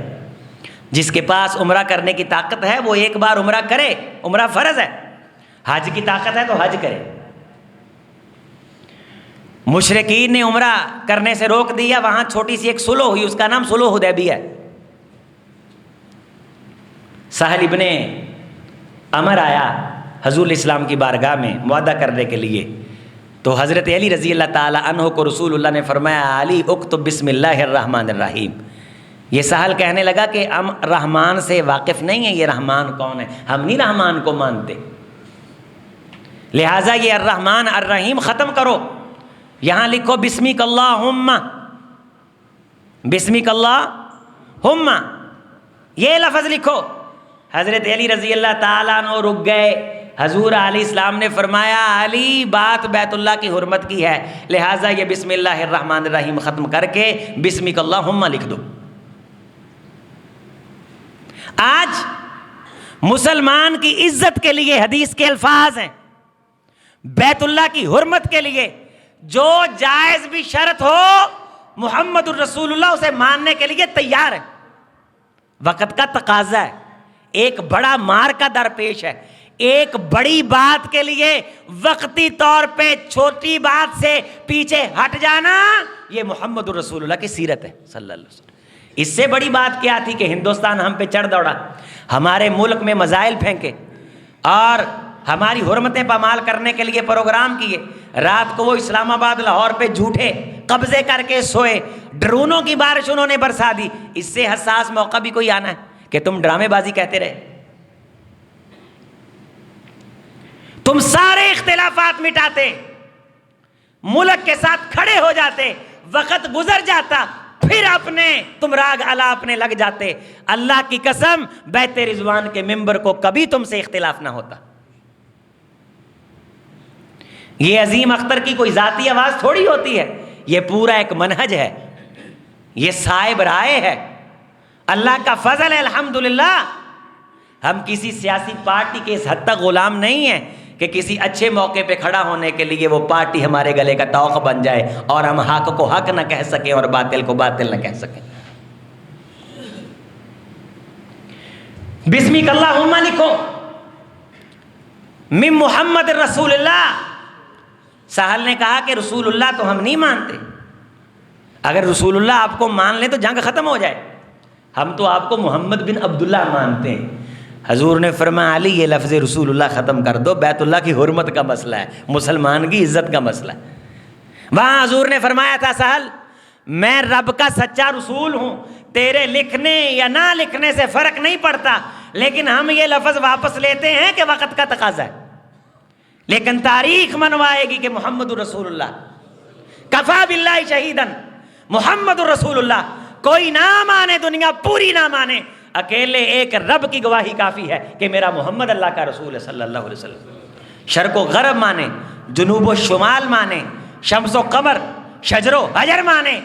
جس کے پاس عمرہ کرنے کی طاقت ہے وہ ایک بار عمرہ کرے، عمرہ فرض ہے۔ حج کی طاقت ہے تو حج کرے۔ مشرکین نے عمرہ کرنے سے روک دیا، وہاں چھوٹی سی ایک صلح ہوئی، اس کا نام صلح حدیبیہ ہے۔ سہل ابن عمر آیا حضور اسلام کی بارگاہ میں معاہدہ کرنے کے لیے، تو حضرت علی رضی اللہ تعالی عنہ کو رسول اللہ نے فرمایا علی اکتب بسم اللہ الرحمن الرحیم۔ یہ سہل کہنے لگا کہ ہم رحمان سے واقف نہیں ہیں، یہ رحمان کون ہے؟ ہم نہیں رحمان کو مانتے، لہٰذا یہ الرحمن الرحیم ختم کرو، یہاں لکھو بسمک اللہم، بسمک اللہم، یہ لفظ لکھو۔ حضرت علی رضی اللہ تعالیٰ عنہ رک گئے۔ حضور علیہ السلام نے فرمایا علی بات بیت اللہ کی حرمت کی ہے، لہٰذا یہ بسم اللہ الرحمن الرحیم ختم کر کے بسمک اللہم لکھ دو۔ آج مسلمان کی عزت کے لیے حدیث کے الفاظ ہیں، بیت اللہ کی حرمت کے لیے جو جائز بھی شرط ہو محمد الرسول اللہ اسے ماننے کے لیے تیار ہے۔ وقت کا تقاضا ہے، ایک بڑا مار کا درپیش ہے، ایک بڑی بات کے لیے وقتی طور پہ چھوٹی بات سے پیچھے ہٹ جانا، یہ محمد الرسول اللہ کی سیرت ہے صلی اللہ علیہ وسلم۔ اس سے بڑی بات کیا تھی کہ ہندوستان ہم پہ چڑھ دوڑا، ہمارے ملک میں میزائل پھینکے اور ہماری حرمتیں پامال کرنے کے لیے پروگرام کیے۔ رات کو وہ اسلام آباد لاہور پہ جھوٹے قبضے کر کے سوئے، ڈرونوں کی بارش انہوں نے برسا دی۔ اس سے حساس موقع بھی کوئی آنا ہے کہ تم ڈرامے بازی کہتے رہے؟ تم سارے اختلافات مٹاتے، ملک کے ساتھ کھڑے ہو جاتے، وقت گزر جاتا، پھر تم راگ الا اپنے لگ جاتے۔ اللہ کی قسم بیت رضوان کے ممبر کو کبھی تم سے اختلاف نہ ہوتا۔ یہ عظیم اختر کی کوئی ذاتی آواز تھوڑی ہوتی ہے، یہ پورا ایک منہج ہے، یہ صاحب رائے ہے، اللہ کا فضل ہے الحمدللہ۔ ہم کسی سیاسی پارٹی کے اس حد تک غلام نہیں ہیں کہ کسی اچھے موقع پہ کھڑا ہونے کے لیے وہ پارٹی ہمارے گلے کا طوق بن جائے اور ہم حق کو حق نہ کہہ سکیں اور باطل کو باطل نہ کہہ سکیں۔ بسمک اللہم لکھو، من محمد رسول اللہ۔ سہل نے کہا کہ رسول اللہ تو ہم نہیں مانتے، اگر رسول اللہ آپ کو مان لیں تو جنگ ختم ہو جائے، ہم تو آپ کو محمد بن عبداللہ مانتے ہیں۔ حضور نے فرمایا علی یہ لفظ رسول اللہ ختم کر دو، بیت اللہ کی حرمت کا مسئلہ ہے، مسلمان کی عزت کا مسئلہ ہے۔ وہاں حضور نے فرمایا تھا سہل میں رب کا سچا رسول ہوں، تیرے لکھنے یا نہ لکھنے سے فرق نہیں پڑتا، لیکن ہم یہ لفظ واپس لیتے ہیں کہ وقت کا تقاضا ہے، لیکن تاریخ منوائے گی کہ محمد الرسول اللہ کفا باللہ شہیدن، محمد الرسول اللہ کوئی نہ مانے، دنیا پوری نہ مانے، اکیلے ایک رب کی گواہی کافی ہے کہ میرا محمد اللہ کا رسول ہے صلی اللہ علیہ وسلم۔ شرق و غرب مانے، جنوب و شمال مانے، شمس و قمر، شجر و حجر مانے،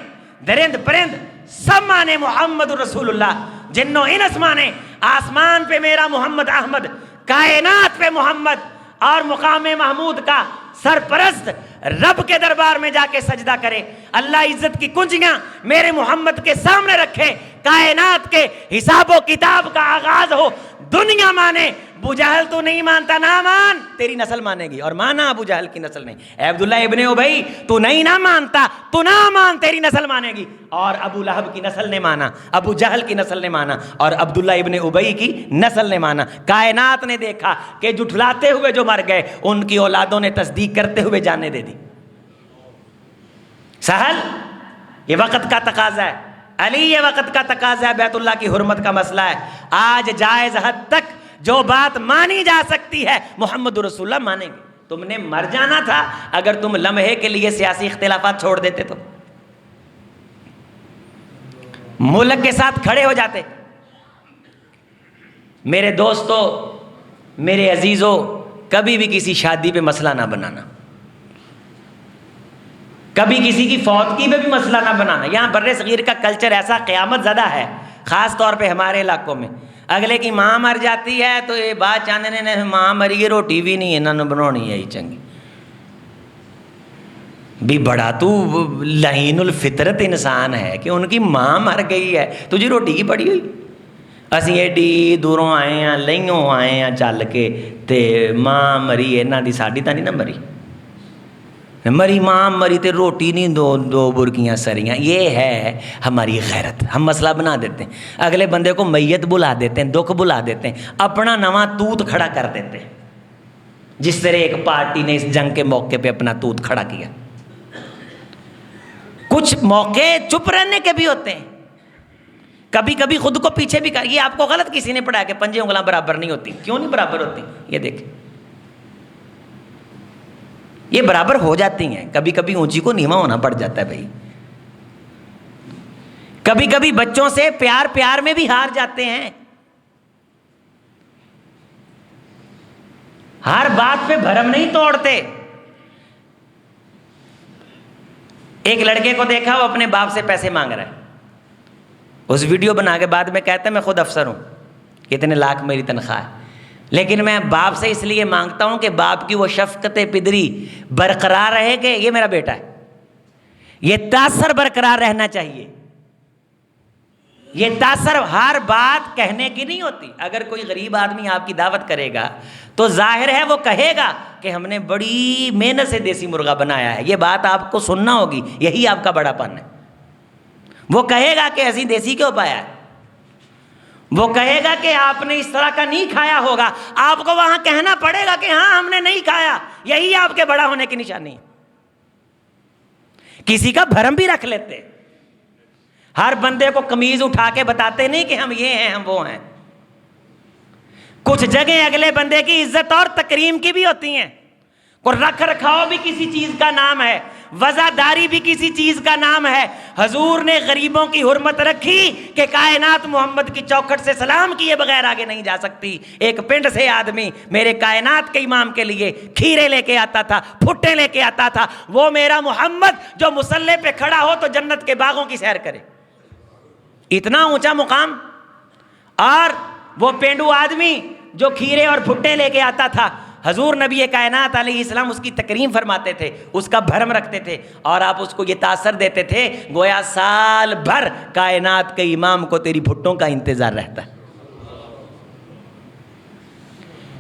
درند پرند سب مانے محمد رسول اللہ، جن و انس مانے، آسمان پہ میرا محمد احمد، کائنات پہ محمد، اور مقام محمود کا سرپرست رب کے دربار میں جا کے سجدہ کرے، اللہ عزت کی کنجیاں میرے محمد کے سامنے رکھے، کائنات کے حساب و کتاب کا آغاز ہو، دنیا مانے۔ ابو جہل تو نہیں مانتا، نہ مان، تیری نسل مانے گی، اور مانا ابو جہل کی نسل نہیں۔ اے عبداللہ ابن ابی، تو نہیں نہ مانتا، تو نہ مان، تیری نسل مانے گی۔ اور ابو لہب کی نسل نے مانا، ابو جہل کی نسل نے مانا، اور عبداللہ ابن ابی کی نسل نے مانا۔ کائنات نے دیکھا کہ جھٹلاتے ہوئے جو مر گئے، ان کی اولادوں نے تصدیق کرتے ہوئے جانیں دے دی۔ سہل، یہ وقت کا تقاضا ہے، علی یہ وقت کا تقاضا ہے، بیت اللہ کی حرمت کا مسئلہ ہے۔ آج جائز حد تک جو بات مانی جا سکتی ہے محمد رسول اللہ مانیں گے۔ تم نے مر جانا تھا اگر تم لمحے کے لیے سیاسی اختلافات چھوڑ دیتے تو، ملک کے ساتھ کھڑے ہو جاتے۔ میرے دوستو، میرے عزیزو، کبھی بھی کسی شادی پہ مسئلہ نہ بنانا، کبھی کسی کی فوتگی پہ بھی مسئلہ نہ بنانا۔ یہاں بر صغیر کا کلچر ایسا قیامت زدہ ہے، خاص طور پہ ہمارے علاقوں میں۔ اگلے کی ماں مر جاتی ہے تو یہ بات چاہنے نے ماں مری ہے، روٹی بھی نہیں انہوں نے بنانی ہے چنگی بھی، بڑا تو لعین الفطرت انسان ہے کہ ان کی ماں مر گئی ہے، تجھے روٹی کی پڑی ہوئی۔ اسی ایڈی دوروں آئے ہیں، لئیوں آئے ہیں چل کے، تے ماں مری انہاں دی، ساڈی تا نہیں نہ مری، مری ماں مری تے روٹی نہیں، دو برکیاں سریاں۔ یہ ہے ہماری غیرت، ہم مسئلہ بنا دیتے ہیں، اگلے بندے کو میت بلا دیتے ہیں، دکھ بلا دیتے ہیں، اپنا نواں توت کھڑا کر دیتے ہیں، جس طرح ایک پارٹی نے اس جنگ کے موقع پہ اپنا توت کھڑا کیا۔ کچھ موقع چپ رہنے کے بھی ہوتے ہیں، کبھی کبھی خود کو پیچھے بھی کر۔ یہ آپ کو غلط کسی نے پڑھایا کہ پنجے انگلاں برابر نہیں ہوتی، کیوں نہیں برابر ہوتی؟ یہ دیکھیں، یہ برابر ہو جاتی ہیں، کبھی کبھی اونچی کو نیواں ہونا پڑ جاتا ہے بھائی، کبھی کبھی بچوں سے پیار میں بھی ہار جاتے ہیں، ہر بات پہ بھرم نہیں توڑتے۔ ایک لڑکے کو دیکھا، وہ اپنے باپ سے پیسے مانگ رہا ہے، اس ویڈیو بنا کے بعد میں کہتا ہے میں خود افسر ہوں، اتنے لاکھ میری تنخواہ ہے، لیکن میں باپ سے اس لیے مانگتا ہوں کہ باپ کی وہ شفقت پدری برقرار رہے کہ یہ میرا بیٹا ہے، یہ تاثر برقرار رہنا چاہیے۔ یہ تاثر ہر بات کہنے کی نہیں ہوتی۔ اگر کوئی غریب آدمی آپ کی دعوت کرے گا تو ظاہر ہے وہ کہے گا کہ ہم نے بڑی محنت سے دیسی مرغا بنایا ہے، یہ بات آپ کو سننا ہوگی، یہی آپ کا بڑا پن ہے۔ وہ کہے گا کہ ایسی دیسی کیوں پایا ہے، وہ کہے گا کہ آپ نے اس طرح کا نہیں کھایا ہوگا، آپ کو وہاں کہنا پڑے گا کہ ہاں ہم نے نہیں کھایا، یہی آپ کے بڑا ہونے کی نشانی ہے۔ کسی کا بھرم بھی رکھ لیتے، ہر بندے کو قمیض اٹھا کے بتاتے نہیں کہ ہم یہ ہیں ہم وہ ہیں۔ کچھ جگہیں اگلے بندے کی عزت اور تکریم کی بھی ہوتی ہیں، کو رکھ رکھاؤ بھی کسی چیز کا نام ہے، وزاداری بھی کسی چیز کا نام ہے۔ حضور نے غریبوں کی حرمت رکھی کہ کائنات محمد کی چوکھٹ سے سلام کیے بغیر آگے نہیں جا سکتی۔ ایک پنڈ سے آدمی میرے کائنات کے امام کے لیے کھیرے لے کے آتا تھا، بھٹے لے کے آتا تھا، وہ میرا محمد جو مصلے پہ کھڑا ہو تو جنت کے باغوں کی سیر کرے، اتنا اونچا مقام۔ اور وہ پینڈو آدمی جو کھیرے اور بھٹے لے کے آتا تھا، حضور نبی کائنات علیہ السلام اس کی تکریم فرماتے تھے، اس کا بھرم رکھتے تھے، اور آپ اس کو یہ تاثر دیتے تھے گویا سال بھر کائنات کے امام کو تیری بھٹوں کا انتظار رہتا ہے۔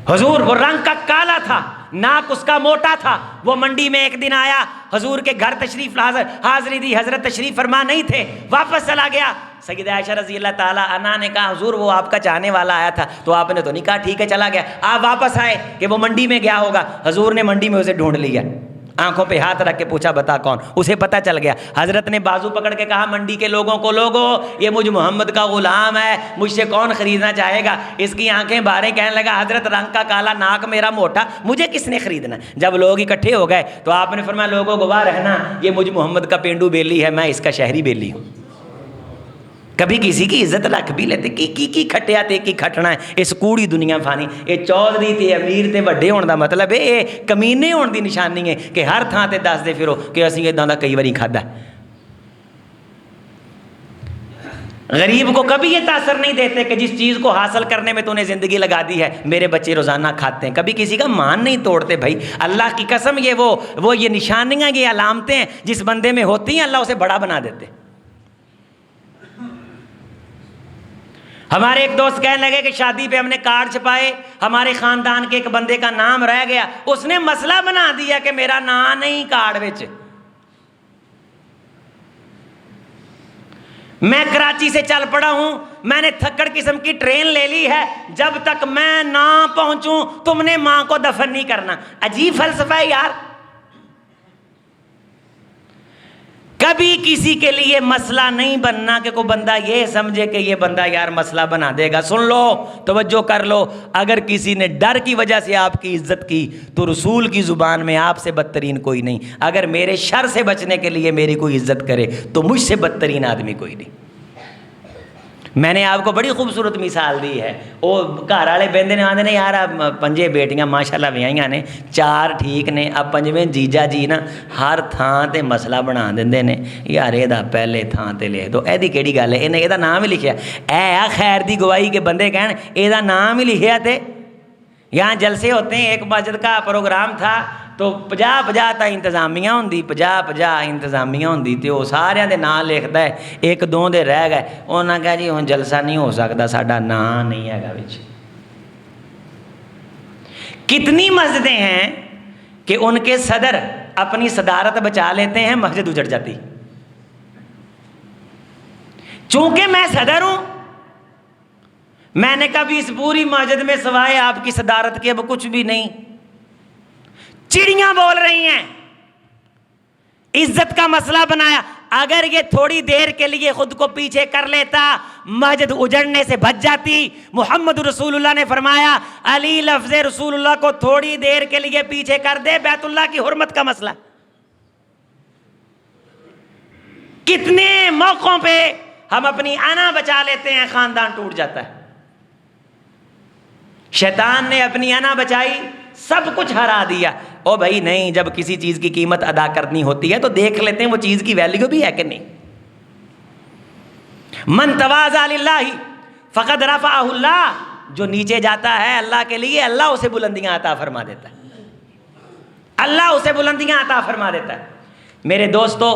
حضور وہ رنگ کا کالا تھا، ناک اس کا موٹا تھا۔ وہ منڈی میں ایک دن آیا، حضور کے گھر تشریف حاضری دی، حضرت تشریف فرما نہیں تھے، واپس چلا گیا۔ سیدہ عائشہ رضی اللہ تعالیٰ عنہا نے کہا حضور وہ آپ کا چاہنے والا آیا تھا، تو آپ نے تو نہیں کہا ٹھیک ہے چلا گیا، آپ واپس آئے کہ وہ منڈی میں گیا ہوگا۔ حضور نے منڈی میں اسے ڈھونڈ لیا، آنکھوں پہ ہاتھ رکھ کے پوچھا بتا کون، اسے پتہ چل گیا۔ حضرت نے بازو پکڑ کے کہا منڈی کے لوگوں کو، لوگوں یہ مجھ محمد کا غلام ہے، مجھ سے کون خریدنا چاہے گا؟ اس کی آنکھیں باریں، کہنے لگا حضرت رنگ کا کالا، ناک میرا موٹا، مجھے کس نے خریدنا؟ جب لوگ اکٹھے ہو گئے تو آپ نے فرمایا لوگوں گواہ رہنا، یہ مجھ محمد کا پینڈو بیلی ہے، میں اس کا شہری بیلی ہوں۔ کبھی کسی کی عزت رکھ بھی لیتے کی کھٹیا تے کی کھٹنا ہے اس کوڑی دنیا فانی. یہ چودھری تے امیر تے وڈے ہونے دا مطلب ہے یہ کمینے ہونے دی نشانی ہے کہ ہر تھان تے دس دے پھرو کہ اسی اداں دا کئی واری کھادا. غریب کو کبھی یہ تاثر نہیں دیتے کہ جس چیز کو حاصل کرنے میں تو نے زندگی لگا دی ہے میرے بچے روزانہ کھاتے ہیں. کبھی کسی کا مان نہیں توڑتے. بھائی اللہ کی قسم یہ وہ یہ نشانیاں یہ علامتیں ہیں جس بندے میں ہوتی ہیں اللہ اسے بڑا بنا دیتے. ہمارے ایک دوست کہنے لگے کہ شادی پہ ہم نے کارڈ چھپائے, ہمارے خاندان کے ایک بندے کا نام رہ گیا, اس نے مسئلہ بنا دیا کہ میرا نام نہیں کارڈ وچ. میں کراچی سے چل پڑا ہوں, میں نے تھکڑ قسم کی ٹرین لے لی ہے, جب تک میں نہ پہنچوں تم نے ماں کو دفن نہیں کرنا. عجیب فلسفہ ہے یار. کبھی کسی کے لیے مسئلہ نہیں بننا کہ کوئی بندہ یہ سمجھے کہ یہ بندہ یار مسئلہ بنا دے گا. سن لو, توجہ کر لو, اگر کسی نے ڈر کی وجہ سے آپ کی عزت کی تو رسول کی زبان میں آپ سے بدترین کوئی نہیں. اگر میرے شر سے بچنے کے لیے میری کوئی عزت کرے تو مجھ سے بدترین آدمی کوئی نہیں. میں نے آپ کو بڑی خوبصورت مثال دی ہے. وہ گھر والے بہندے نے آدھے نے یار پنجے بیٹیاں ماشاءاللہ ویاہیاں نے, 4 ٹھیک نے, اب 5ویں جیجا جی نا ہر تھان تے مسئلہ بنا دے نے یار یہ پہلے تھان تے لے دو. یہ کہڑی گل ہے, انہیں یہ نام ہی لکھیا اے خیر دی گواہی کے بندے کہن یہ نام ہی لکھیا. تے یہاں جلسے ہوتے ہیں, ایک مسجد کا پروگرام تھا تو 50 تا انتظامیہ ہوندی, 50 انتظامیہ ہوندی تے وہ سارے دے نام لکھدا ہے, 1-2 دے رہ گئے. انہاں کہا جی ہن جلسہ نہیں ہو سکدا, ساڈا نام نہیں ہے گا وچ. کتنی مسجدیں ہیں کہ ان کے صدر اپنی صدارت بچا لیتے ہیں, مسجد اجڑ جاتی. چونکہ میں صدر ہوں, میں نے کبھی اس پوری مسجد میں سوائے آپ کی صدارت کے اب کچھ بھی نہیں. چڑیاں بول رہی ہیں, عزت کا مسئلہ بنایا. اگر یہ تھوڑی دیر کے لیے خود کو پیچھے کر لیتا مسجد اجڑنے سے بچ جاتی. محمد رسول اللہ نے فرمایا علی لفظ رسول اللہ کو تھوڑی دیر کے لیے پیچھے کر دے, بیت اللہ کی حرمت کا مسئلہ. کتنے موقعوں پہ ہم اپنی انا بچا لیتے ہیں, خاندان ٹوٹ جاتا ہے. شیطان نے اپنی انا بچائی, سب کچھ ہرا دیا. او بھائی نہیں, جب کسی چیز کی قیمت ادا کرنی ہوتی ہے تو دیکھ لیتے ہیں وہ چیز کی ویلیو بھی ہے کہ نہیں. من تواضع للہ فقد رفعہ اللہ, جو نیچے جاتا ہے اللہ کے لیے اللہ اسے بلندیاں عطا فرما دیتا ہے. اللہ اسے بلندیاں عطا فرما دیتا ہے. میرے دوستو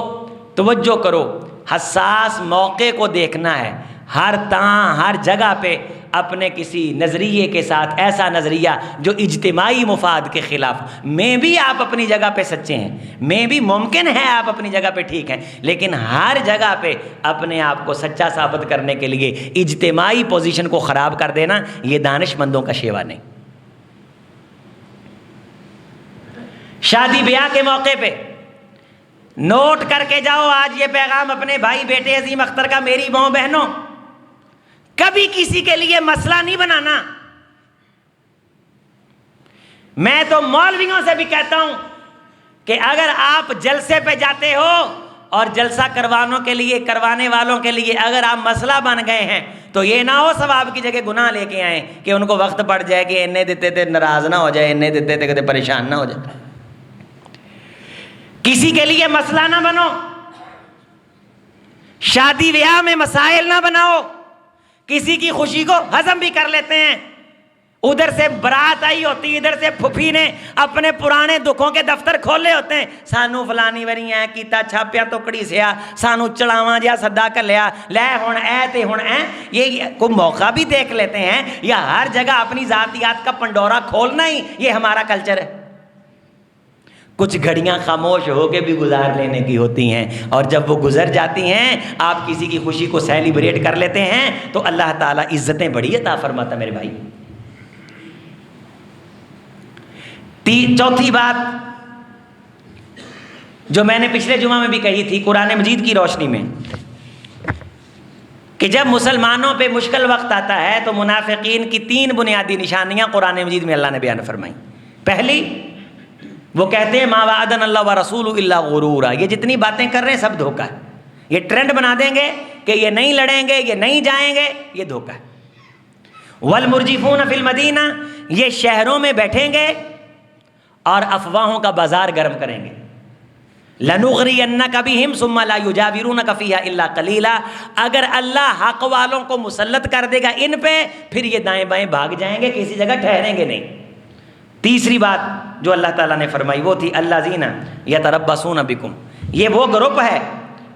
توجہ کرو, حساس موقع کو دیکھنا ہے. ہر جگہ پہ اپنے کسی نظریے کے ساتھ, ایسا نظریہ جو اجتماعی مفاد کے خلاف, میں بھی آپ اپنی جگہ پہ سچے ہیں, میں بھی ممکن ہے آپ اپنی جگہ پہ ٹھیک ہیں, لیکن ہر جگہ پہ اپنے آپ کو سچا ثابت کرنے کے لیے اجتماعی پوزیشن کو خراب کر دینا یہ دانش مندوں کا شیوا نہیں. شادی بیاہ کے موقع پہ نوٹ کر کے جاؤ آج یہ پیغام اپنے بھائی بیٹے عظیم اختر کا, میری ماؤں بہنوں, کبھی کسی کے لیے مسئلہ نہیں بنانا. میں تو مولویوں سے بھی کہتا ہوں کہ اگر آپ جلسے پہ جاتے ہو اور جلسہ کروانے والوں کے لیے اگر آپ مسئلہ بن گئے ہیں تو یہ نہ ہو ثواب کی جگہ گناہ لے کے آئیں کہ ان کو وقت پڑ جائے کہ انہیں دیتے تھے ناراض نہ ہو جائے, انہیں دیتے تھے کہتے پریشان نہ ہو جائے. کسی کے لیے مسئلہ نہ بنو, شادی بیاہ میں مسائل نہ بناؤ. کسی کی خوشی کو ہضم بھی کر لیتے ہیں. ادھر سے برات آئی ہوتی, ادھر سے پھپھی نے اپنے پرانے دکھوں کے دفتر کھولے ہوتے ہیں, سانو فلانی وری ہے کیتا چھاپیا توکڑی سیا, سانو چڑاواں جیا سدا کر لیا, لے ہن اے تے ہن اے. یہ کوئی موقع بھی دیکھ لیتے ہیں, یا ہر جگہ اپنی ذاتیات کا پنڈورا کھولنا ہی یہ ہمارا کلچر ہے. کچھ گھڑیاں خاموش ہو کے بھی گزار لینے کی ہوتی ہیں, اور جب وہ گزر جاتی ہیں آپ کسی کی خوشی کو سیلیبریٹ کر لیتے ہیں تو اللہ تعالیٰ عزتیں بڑی عطا فرماتا. میرے بھائی, چوتھی بات جو میں نے پچھلے جمعہ میں بھی کہی تھی قرآن مجید کی روشنی میں, کہ جب مسلمانوں پہ مشکل وقت آتا ہے تو منافقین کی 3 بنیادی نشانیاں قرآن مجید میں اللہ نے بیان فرمائی. پہلی, وہ کہتے ہیں ما وعدنا اللہ ورسولہ الا غرورا, یہ جتنی باتیں کر رہے ہیں سب دھوکہ ہے, یہ ٹرینڈ بنا دیں گے کہ یہ نہیں لڑیں گے، یہ نہیں جائیں گے، یہ دھوکہ ہے۔ والمرجفون فی المدینہ، یہ شہروں میں بیٹھیں گے اور افواہوں کا بازار گرم کریں گے۔ لنغرینک بہم ثم لا یجاورونک فیہا الا قلیلا، اگر اللہ حق والوں کو مسلط کر دے گا ان پہ، پھر یہ دائیں بائیں بھاگ جائیں گے، کسی جگہ ٹھہریں گے نہیں۔ تیسری بات جو اللہ تعالیٰ نے فرمائی وہ تھی الذین یتربصون بکم، یہ وہ گروپ ہے،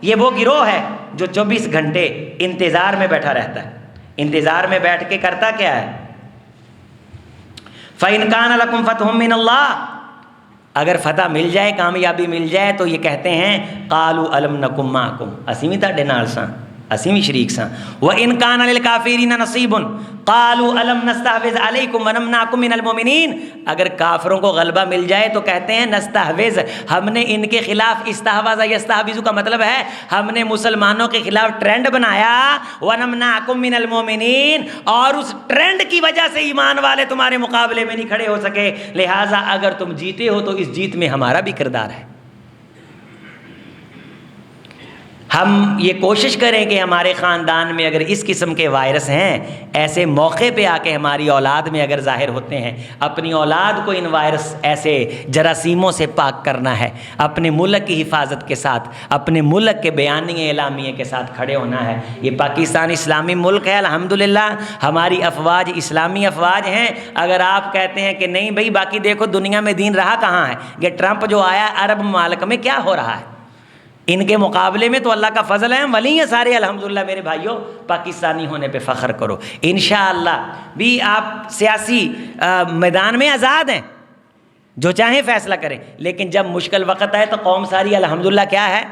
یہ وہ گروہ ہے جو 24 گھنٹے انتظار میں بیٹھا رہتا ہے۔ انتظار میں بیٹھ کے کرتا کیا ہے؟ فَإِنْ كَانَ لَكُمْ فَتْحٌ مِّنَ اللَّهِ، اگر فتح مل جائے، کامیابی مل جائے تو یہ کہتے ہیں قَالُوا أَلَمْ نَكُن مَّعَكُمْ، اسی بھی تاڈے نال ساں، اسی بھی شریک ساں۔ وَإِنْ كَانَ لِلْكَافِرِينَ نَصِيبٌ قَالُوا أَلَمْ نَسْتَحْوِذْ عَلَيْكُمْ وَنَمْنَعْكُمْ مِنَ الْمُؤْمِنِينَ، اگر کافروں کو غلبہ مل جائے تو کہتے ہیں نستحوذ، ہم نے ان کے خلاف، استحوذ یستحوذ کا مطلب ہے ہم نے مسلمانوں کے خلاف ٹرینڈ بنایا، وَنَمْنَعْكُمْ مِنَ الْمُؤْمِنِينَ، اور اس ٹرینڈ کی وجہ سے ایمان والے تمہارے مقابلے میں نہیں کھڑے ہو سکے، لہٰذا اگر تم جیتے ہو تو اس جیت میں ہمارا بھی کردار ہے۔ ہم یہ کوشش کریں کہ ہمارے خاندان میں اگر اس قسم کے وائرس ہیں، ایسے موقع پہ آ کے ہماری اولاد میں اگر ظاہر ہوتے ہیں، اپنی اولاد کو ان وائرس ایسے جراثیموں سے پاک کرنا ہے، اپنے ملک کی حفاظت کے ساتھ، اپنے ملک کے بیانیے اعلامیے کے ساتھ کھڑے ہونا ہے۔ یہ پاکستان اسلامی ملک ہے، الحمدللہ ہماری افواج اسلامی افواج ہیں۔ اگر آپ کہتے ہیں کہ نہیں بھائی باقی دیکھو دنیا میں دین رہا کہاں ہے، یہ ٹرمپ جو آیا عرب ممالک میں کیا ہو رہا ہے، ان کے مقابلے میں تو اللہ کا فضل ہے، ہم ولی ہیں سارے الحمدللہ۔ میرے بھائیوں، پاکستانی ہونے پہ فخر کرو، انشاءاللہ بھی آپ سیاسی میدان میں آزاد ہیں، جو چاہیں فیصلہ کریں، لیکن جب مشکل وقت آئے تو قوم ساری الحمدللہ کیا ہے؟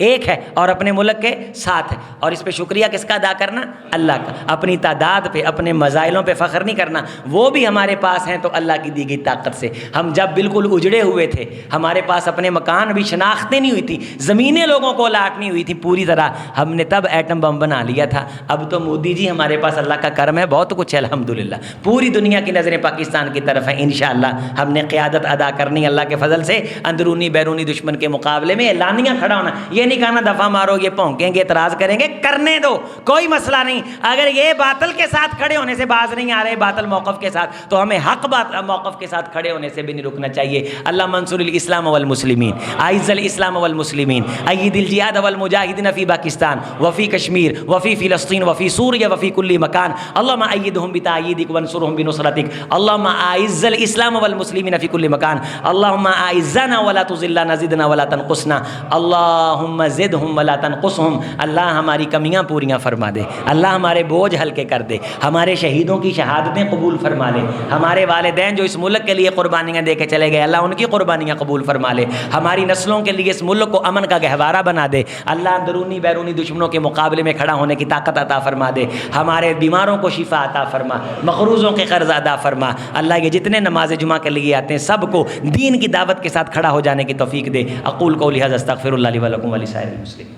ایک ہے اور اپنے ملک کے ساتھ ہے۔ اور اس پہ شکریہ کس کا ادا کرنا؟ اللہ کا۔ اپنی تعداد پہ، اپنے مزائلوں پہ فخر نہیں کرنا، وہ بھی ہمارے پاس ہیں تو اللہ کی دی گئی طاقت سے۔ ہم جب بالکل اجڑے ہوئے تھے، ہمارے پاس اپنے مکان بھی شناختیں نہیں ہوئی تھی، زمینیں لوگوں کو الاٹ نہیں ہوئی تھی پوری طرح، ہم نے تب ایٹم بم بنا لیا تھا۔ اب تو مودی جی ہمارے پاس اللہ کا کرم ہے، بہت کچھ ہے الحمدللہ، پوری دنیا کی نظریں پاکستان کی طرف ہیں۔ انشاءاللہ ہم نے قیادت ادا کرنی اللہ کے فضل سے، اندرونی بیرونی دشمن کے مقابلے میں اعلانیہ کھڑا ہونا۔ یہ نہیں کہنا دفعہ مارو، یہ پھونکیں گے، اعتراض کریں گے، کرنے دو، کوئی مسئلہ نہیں۔ اگر یہ باطل کے ساتھ کھڑے ہونے سے باز نہیں آ رہے، باطل موقف کے ساتھ، تو ہمیں حق موقف کے ساتھ کھڑے ہونے سے بھی نہیں رکنا چاہیے۔ اللہ منصور الاسلام والمسلمین، اعز الاسلام والمسلمین، اید الجہاد والمجاہدین فی پاکستان وفی کشمیر وفی فلسطین وفی سوریہ وفی کل مکان، اللہم ایدہم بتأییدک وانصرہم بنصرتک، اللہم اعز الاسلام والمسلمین فی کل مکان، اللہم اعزنا ولا تذلنا، زدنا ولا تنقصنا، اللہم زدہم ولا تنقصہم، اللہ ہماری کمیاں پوریاں فرما دے، اللہ ہمارے بوجھ ہلکے کر دے، ہمارے شہیدوں کی شہادتیں قبول فرما لے، ہمارے والدین جو اس ملک کے لیے قربانیاں دے کے چلے گئے اللہ ان کی قربانیاں قبول فرما لے، ہماری نسلوں کے لیے اس ملک کو امن کا گہوارہ بنا دے، اللہ اندرونی بیرونی دشمنوں کے مقابلے میں کھڑا ہونے کی طاقت عطا فرما دے، ہمارے بیماروں کو شفا عطا فرما، مقروضوں کے قرض ادا فرما، اللہ یہ جتنے نماز جمعہ کے لیے آتے ہیں سب کو دین کی دعوت کے ساتھ کھڑا ہو جانے کی توفیق دے۔ اقول قولی ھذا استغفر اللہ لی ولکم ولسائر المسلمین۔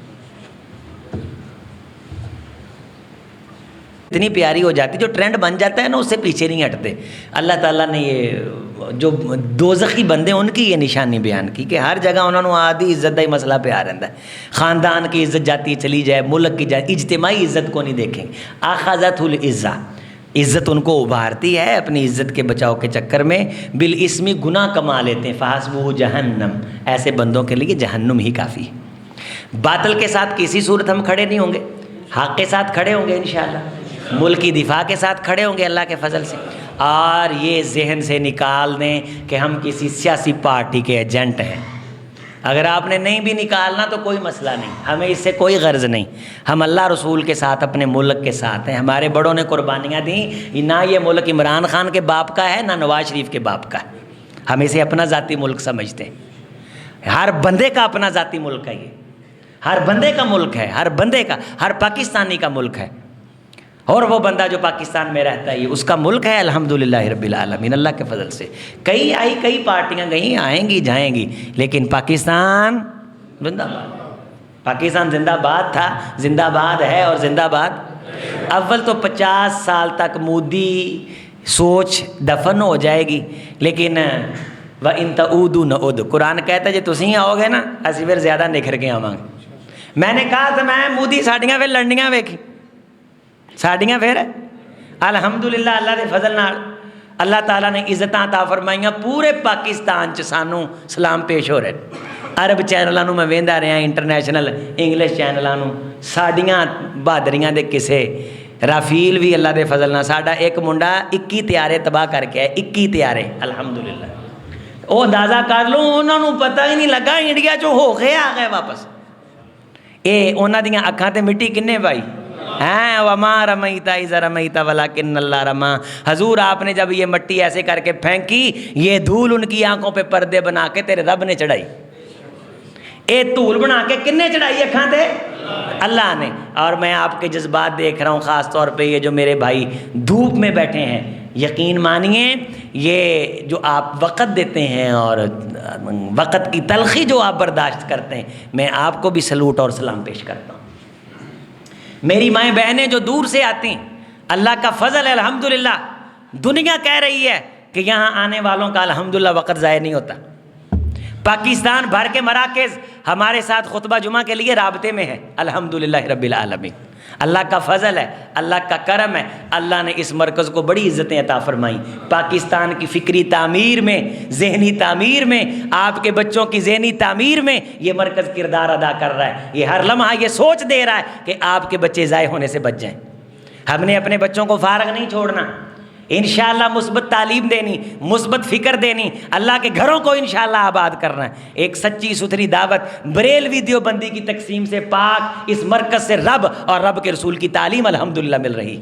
اتنی پیاری ہو جاتی، جو ٹرینڈ بن جاتا ہے نا اس سے پیچھے نہیں ہٹتے۔ اللہ تعالیٰ نے یہ جو دوزخی بندے ان کی یہ نشانی بیان کی کہ ہر جگہ انہوں نے آدھی عزت کا ہی مسئلہ پیار رہتا ہے، خاندان کی عزت جاتی چلی جائے، ملک کی جاتی، اجتماعی عزت کو نہیں دیکھیں۔ اخذت العزہ، عزت ان کو ابھارتی ہے، اپنی عزت کے بچاؤ کے چکر میں بالاسم گناہ کما لیتے ہیں، فحسبہ جہنم، ایسے بندوں کے لیے جہنم ہی کافی ہے۔ باطل کے ساتھ کسی صورت ہم کھڑے نہیں ہوں گے، حق کے ساتھ کھڑے ہوں گے انشاءاللہ، ملک کی دفاع کے ساتھ کھڑے ہوں گے اللہ کے فضل سے۔ اور یہ ذہن سے نکال دیں کہ ہم کسی سیاسی پارٹی کے ایجنٹ ہیں، اگر آپ نے نہیں بھی نکالنا تو کوئی مسئلہ نہیں، ہمیں اس سے کوئی غرض نہیں، ہم اللہ رسول کے ساتھ اپنے ملک کے ساتھ ہیں۔ ہمارے بڑوں نے قربانیاں دیں، نہ یہ ملک عمران خان کے باپ کا ہے نہ نواز شریف کے باپ کا ہے، ہم اسے اپنا ذاتی ملک سمجھتے ہیں۔ ہر بندے کا اپنا ذاتی ملک ہے، یہ ہر بندے کا ملک ہے، ہر بندے کا، ہر پاکستانی کا ملک ہے، اور وہ بندہ جو پاکستان میں رہتا ہے یہ اس کا ملک ہے الحمدللہ رب العالمین، اللہ کے فضل سے۔ کئی پارٹیاں گئیں، آئیں گی جائیں گی، لیکن پاکستان زندہ باد، پاکستان زندہ باد تھا، زندہ باد ہے اور زندہ باد۔ اول تو 50 سال تک مودی سوچ دفن ہو جائے گی، لیکن وَإِن تَعُودُوا نَعُودُ، قرآن کہتا ہے جی تسی آؤ گے نا اسی پھر زیادہ نکھر کے آواں گے۔ میں نے کہا تھا میں مودی ساڈیاں پھر لڑنیاں ویکھی ساڈیاں پھر الحمدللہ اللہ دے فضل نال اللہ تعالیٰ نے عزتاں عطا فرمائیاں پورے پاکستان چ سانوں سلام پیش ہو رہے عرب چینلاں نوں میں ویندا رہا انٹرنیشنل انگلش چینلاں نوں ساڈیاں بہادریاں دے کسے رافیل بھی اللہ دے فضل نال ساڈا ایک منڈا 21 طیارے تباہ کر کے آئے 21 طیارے الحمدللہ وہ اندازہ کر لو انہاں نوں پتہ ہی نہیں لگا انڈیا چوں ہو کے آ گئے واپس اے انہاں دیاں اکھاں تے مٹی کنے پائی ہیں وما رمیت اذ رمیت ولکن اللہ رما حضور آپ نے جب یہ مٹی ایسے کر کے پھینکی یہ دھول ان کی آنکھوں پہ پردے بنا کے تیرے رب نے چڑھائی اے دھول بنا کے کنے چڑھائی اکھاں تے اللہ نے اور میں آپ کے جذبات دیکھ رہا ہوں خاص طور پہ یہ جو میرے بھائی دھوپ میں بیٹھے ہیں یقین مانیے یہ جو آپ وقت دیتے ہیں اور وقت کی تلخی جو آپ برداشت کرتے ہیں میں آپ کو بھی سلوٹ اور سلام پیش کرتا ہوں میری مائیں بہنیں جو دور سے آتی ہیں اللہ کا فضل ہے الحمدللہ دنیا کہہ رہی ہے کہ یہاں آنے والوں کا الحمدللہ وقت ضائع نہیں ہوتا پاکستان بھر کے مراکز ہمارے ساتھ خطبہ جمعہ کے لیے رابطے میں ہے الحمدللہ رب العالمین اللہ کا فضل ہے اللہ کا کرم ہے اللہ نے اس مرکز کو بڑی عزتیں عطا فرمائیں پاکستان کی فکری تعمیر میں ذہنی تعمیر میں آپ کے بچوں کی ذہنی تعمیر میں یہ مرکز کردار ادا کر رہا ہے یہ ہر لمحہ یہ سوچ دے رہا ہے کہ آپ کے بچے ضائع ہونے سے بچ جائیں ہم نے اپنے بچوں کو فارغ نہیں چھوڑنا انشاءاللہ مثبت تعلیم دینی مثبت فکر دینی اللہ کے گھروں کو انشاءاللہ آباد کرنا ہے ایک سچی ستھری دعوت بریلوی دیوبندی کی تقسیم سے پاک اس مرکز سے رب اور رب کے رسول کی تعلیم الحمدللہ مل رہی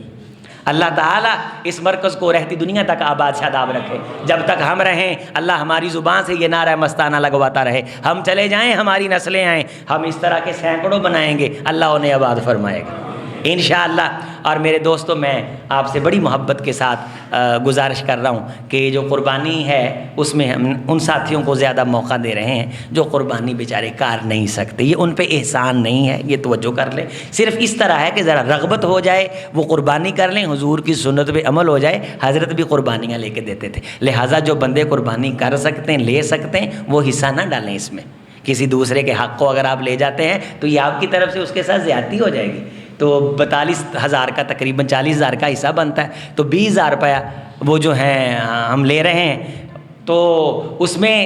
اللہ تعالیٰ اس مرکز کو رہتی دنیا تک آباد شاداب رکھے جب تک ہم رہیں اللہ ہماری زبان سے یہ نعرہ مستانہ لگواتا رہے ہم چلے جائیں ہماری نسلیں آئیں ہم اس طرح کے سینکڑوں بنائیں گے اللہ انہیں آباد فرمائے گا انشاءاللہ اور میرے دوستوں میں آپ سے بڑی محبت کے ساتھ گزارش کر رہا ہوں کہ جو قربانی ہے اس میں ہم ان ساتھیوں کو زیادہ موقع دے رہے ہیں جو قربانی بیچارے کر نہیں سکتے یہ ان پہ احسان نہیں ہے یہ توجہ کر لیں صرف اس طرح ہے کہ ذرا رغبت ہو جائے وہ قربانی کر لیں حضور کی سنت پہ عمل ہو جائے حضرت بھی قربانیاں لے کے دیتے تھے لہٰذا جو بندے قربانی کر سکتے ہیں لے سکتے ہیں وہ حصہ نہ ڈالیں اس میں کسی دوسرے کے حق کو اگر آپ لے جاتے ہیں تو یہ آپ کی طرف سے اس کے ساتھ زیادتی ہو جائے گی تو 42,000 کا تقریباً 40,000 کا حصہ بنتا ہے تو 20,000 روپیہ وہ جو ہیں ہم لے رہے ہیں تو اس میں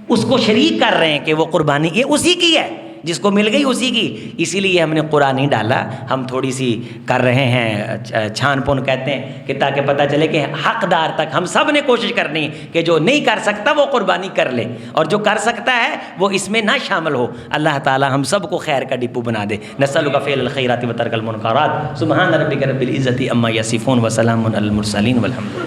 اس کو شریک کر رہے ہیں کہ وہ قربانی یہ اسی کی ہے جس کو مل گئی اسی کی اسی لیے ہم نے قرآن نہیں ڈالا ہم تھوڑی سی کر رہے ہیں چھان پون کہتے ہیں کہ تاکہ پتہ چلے کہ حقدار تک ہم سب نے کوشش کرنی کہ جو نہیں کر سکتا وہ قربانی کر لے اور جو کر سکتا ہے وہ اس میں نہ شامل ہو اللہ تعالی ہم سب کو خیر کا ڈپو بنا دے نسألک فعل الخیرات و ترک المنکرات سبحان ربک رب العزت عما یصفون وسلام علی المرسلین والحمد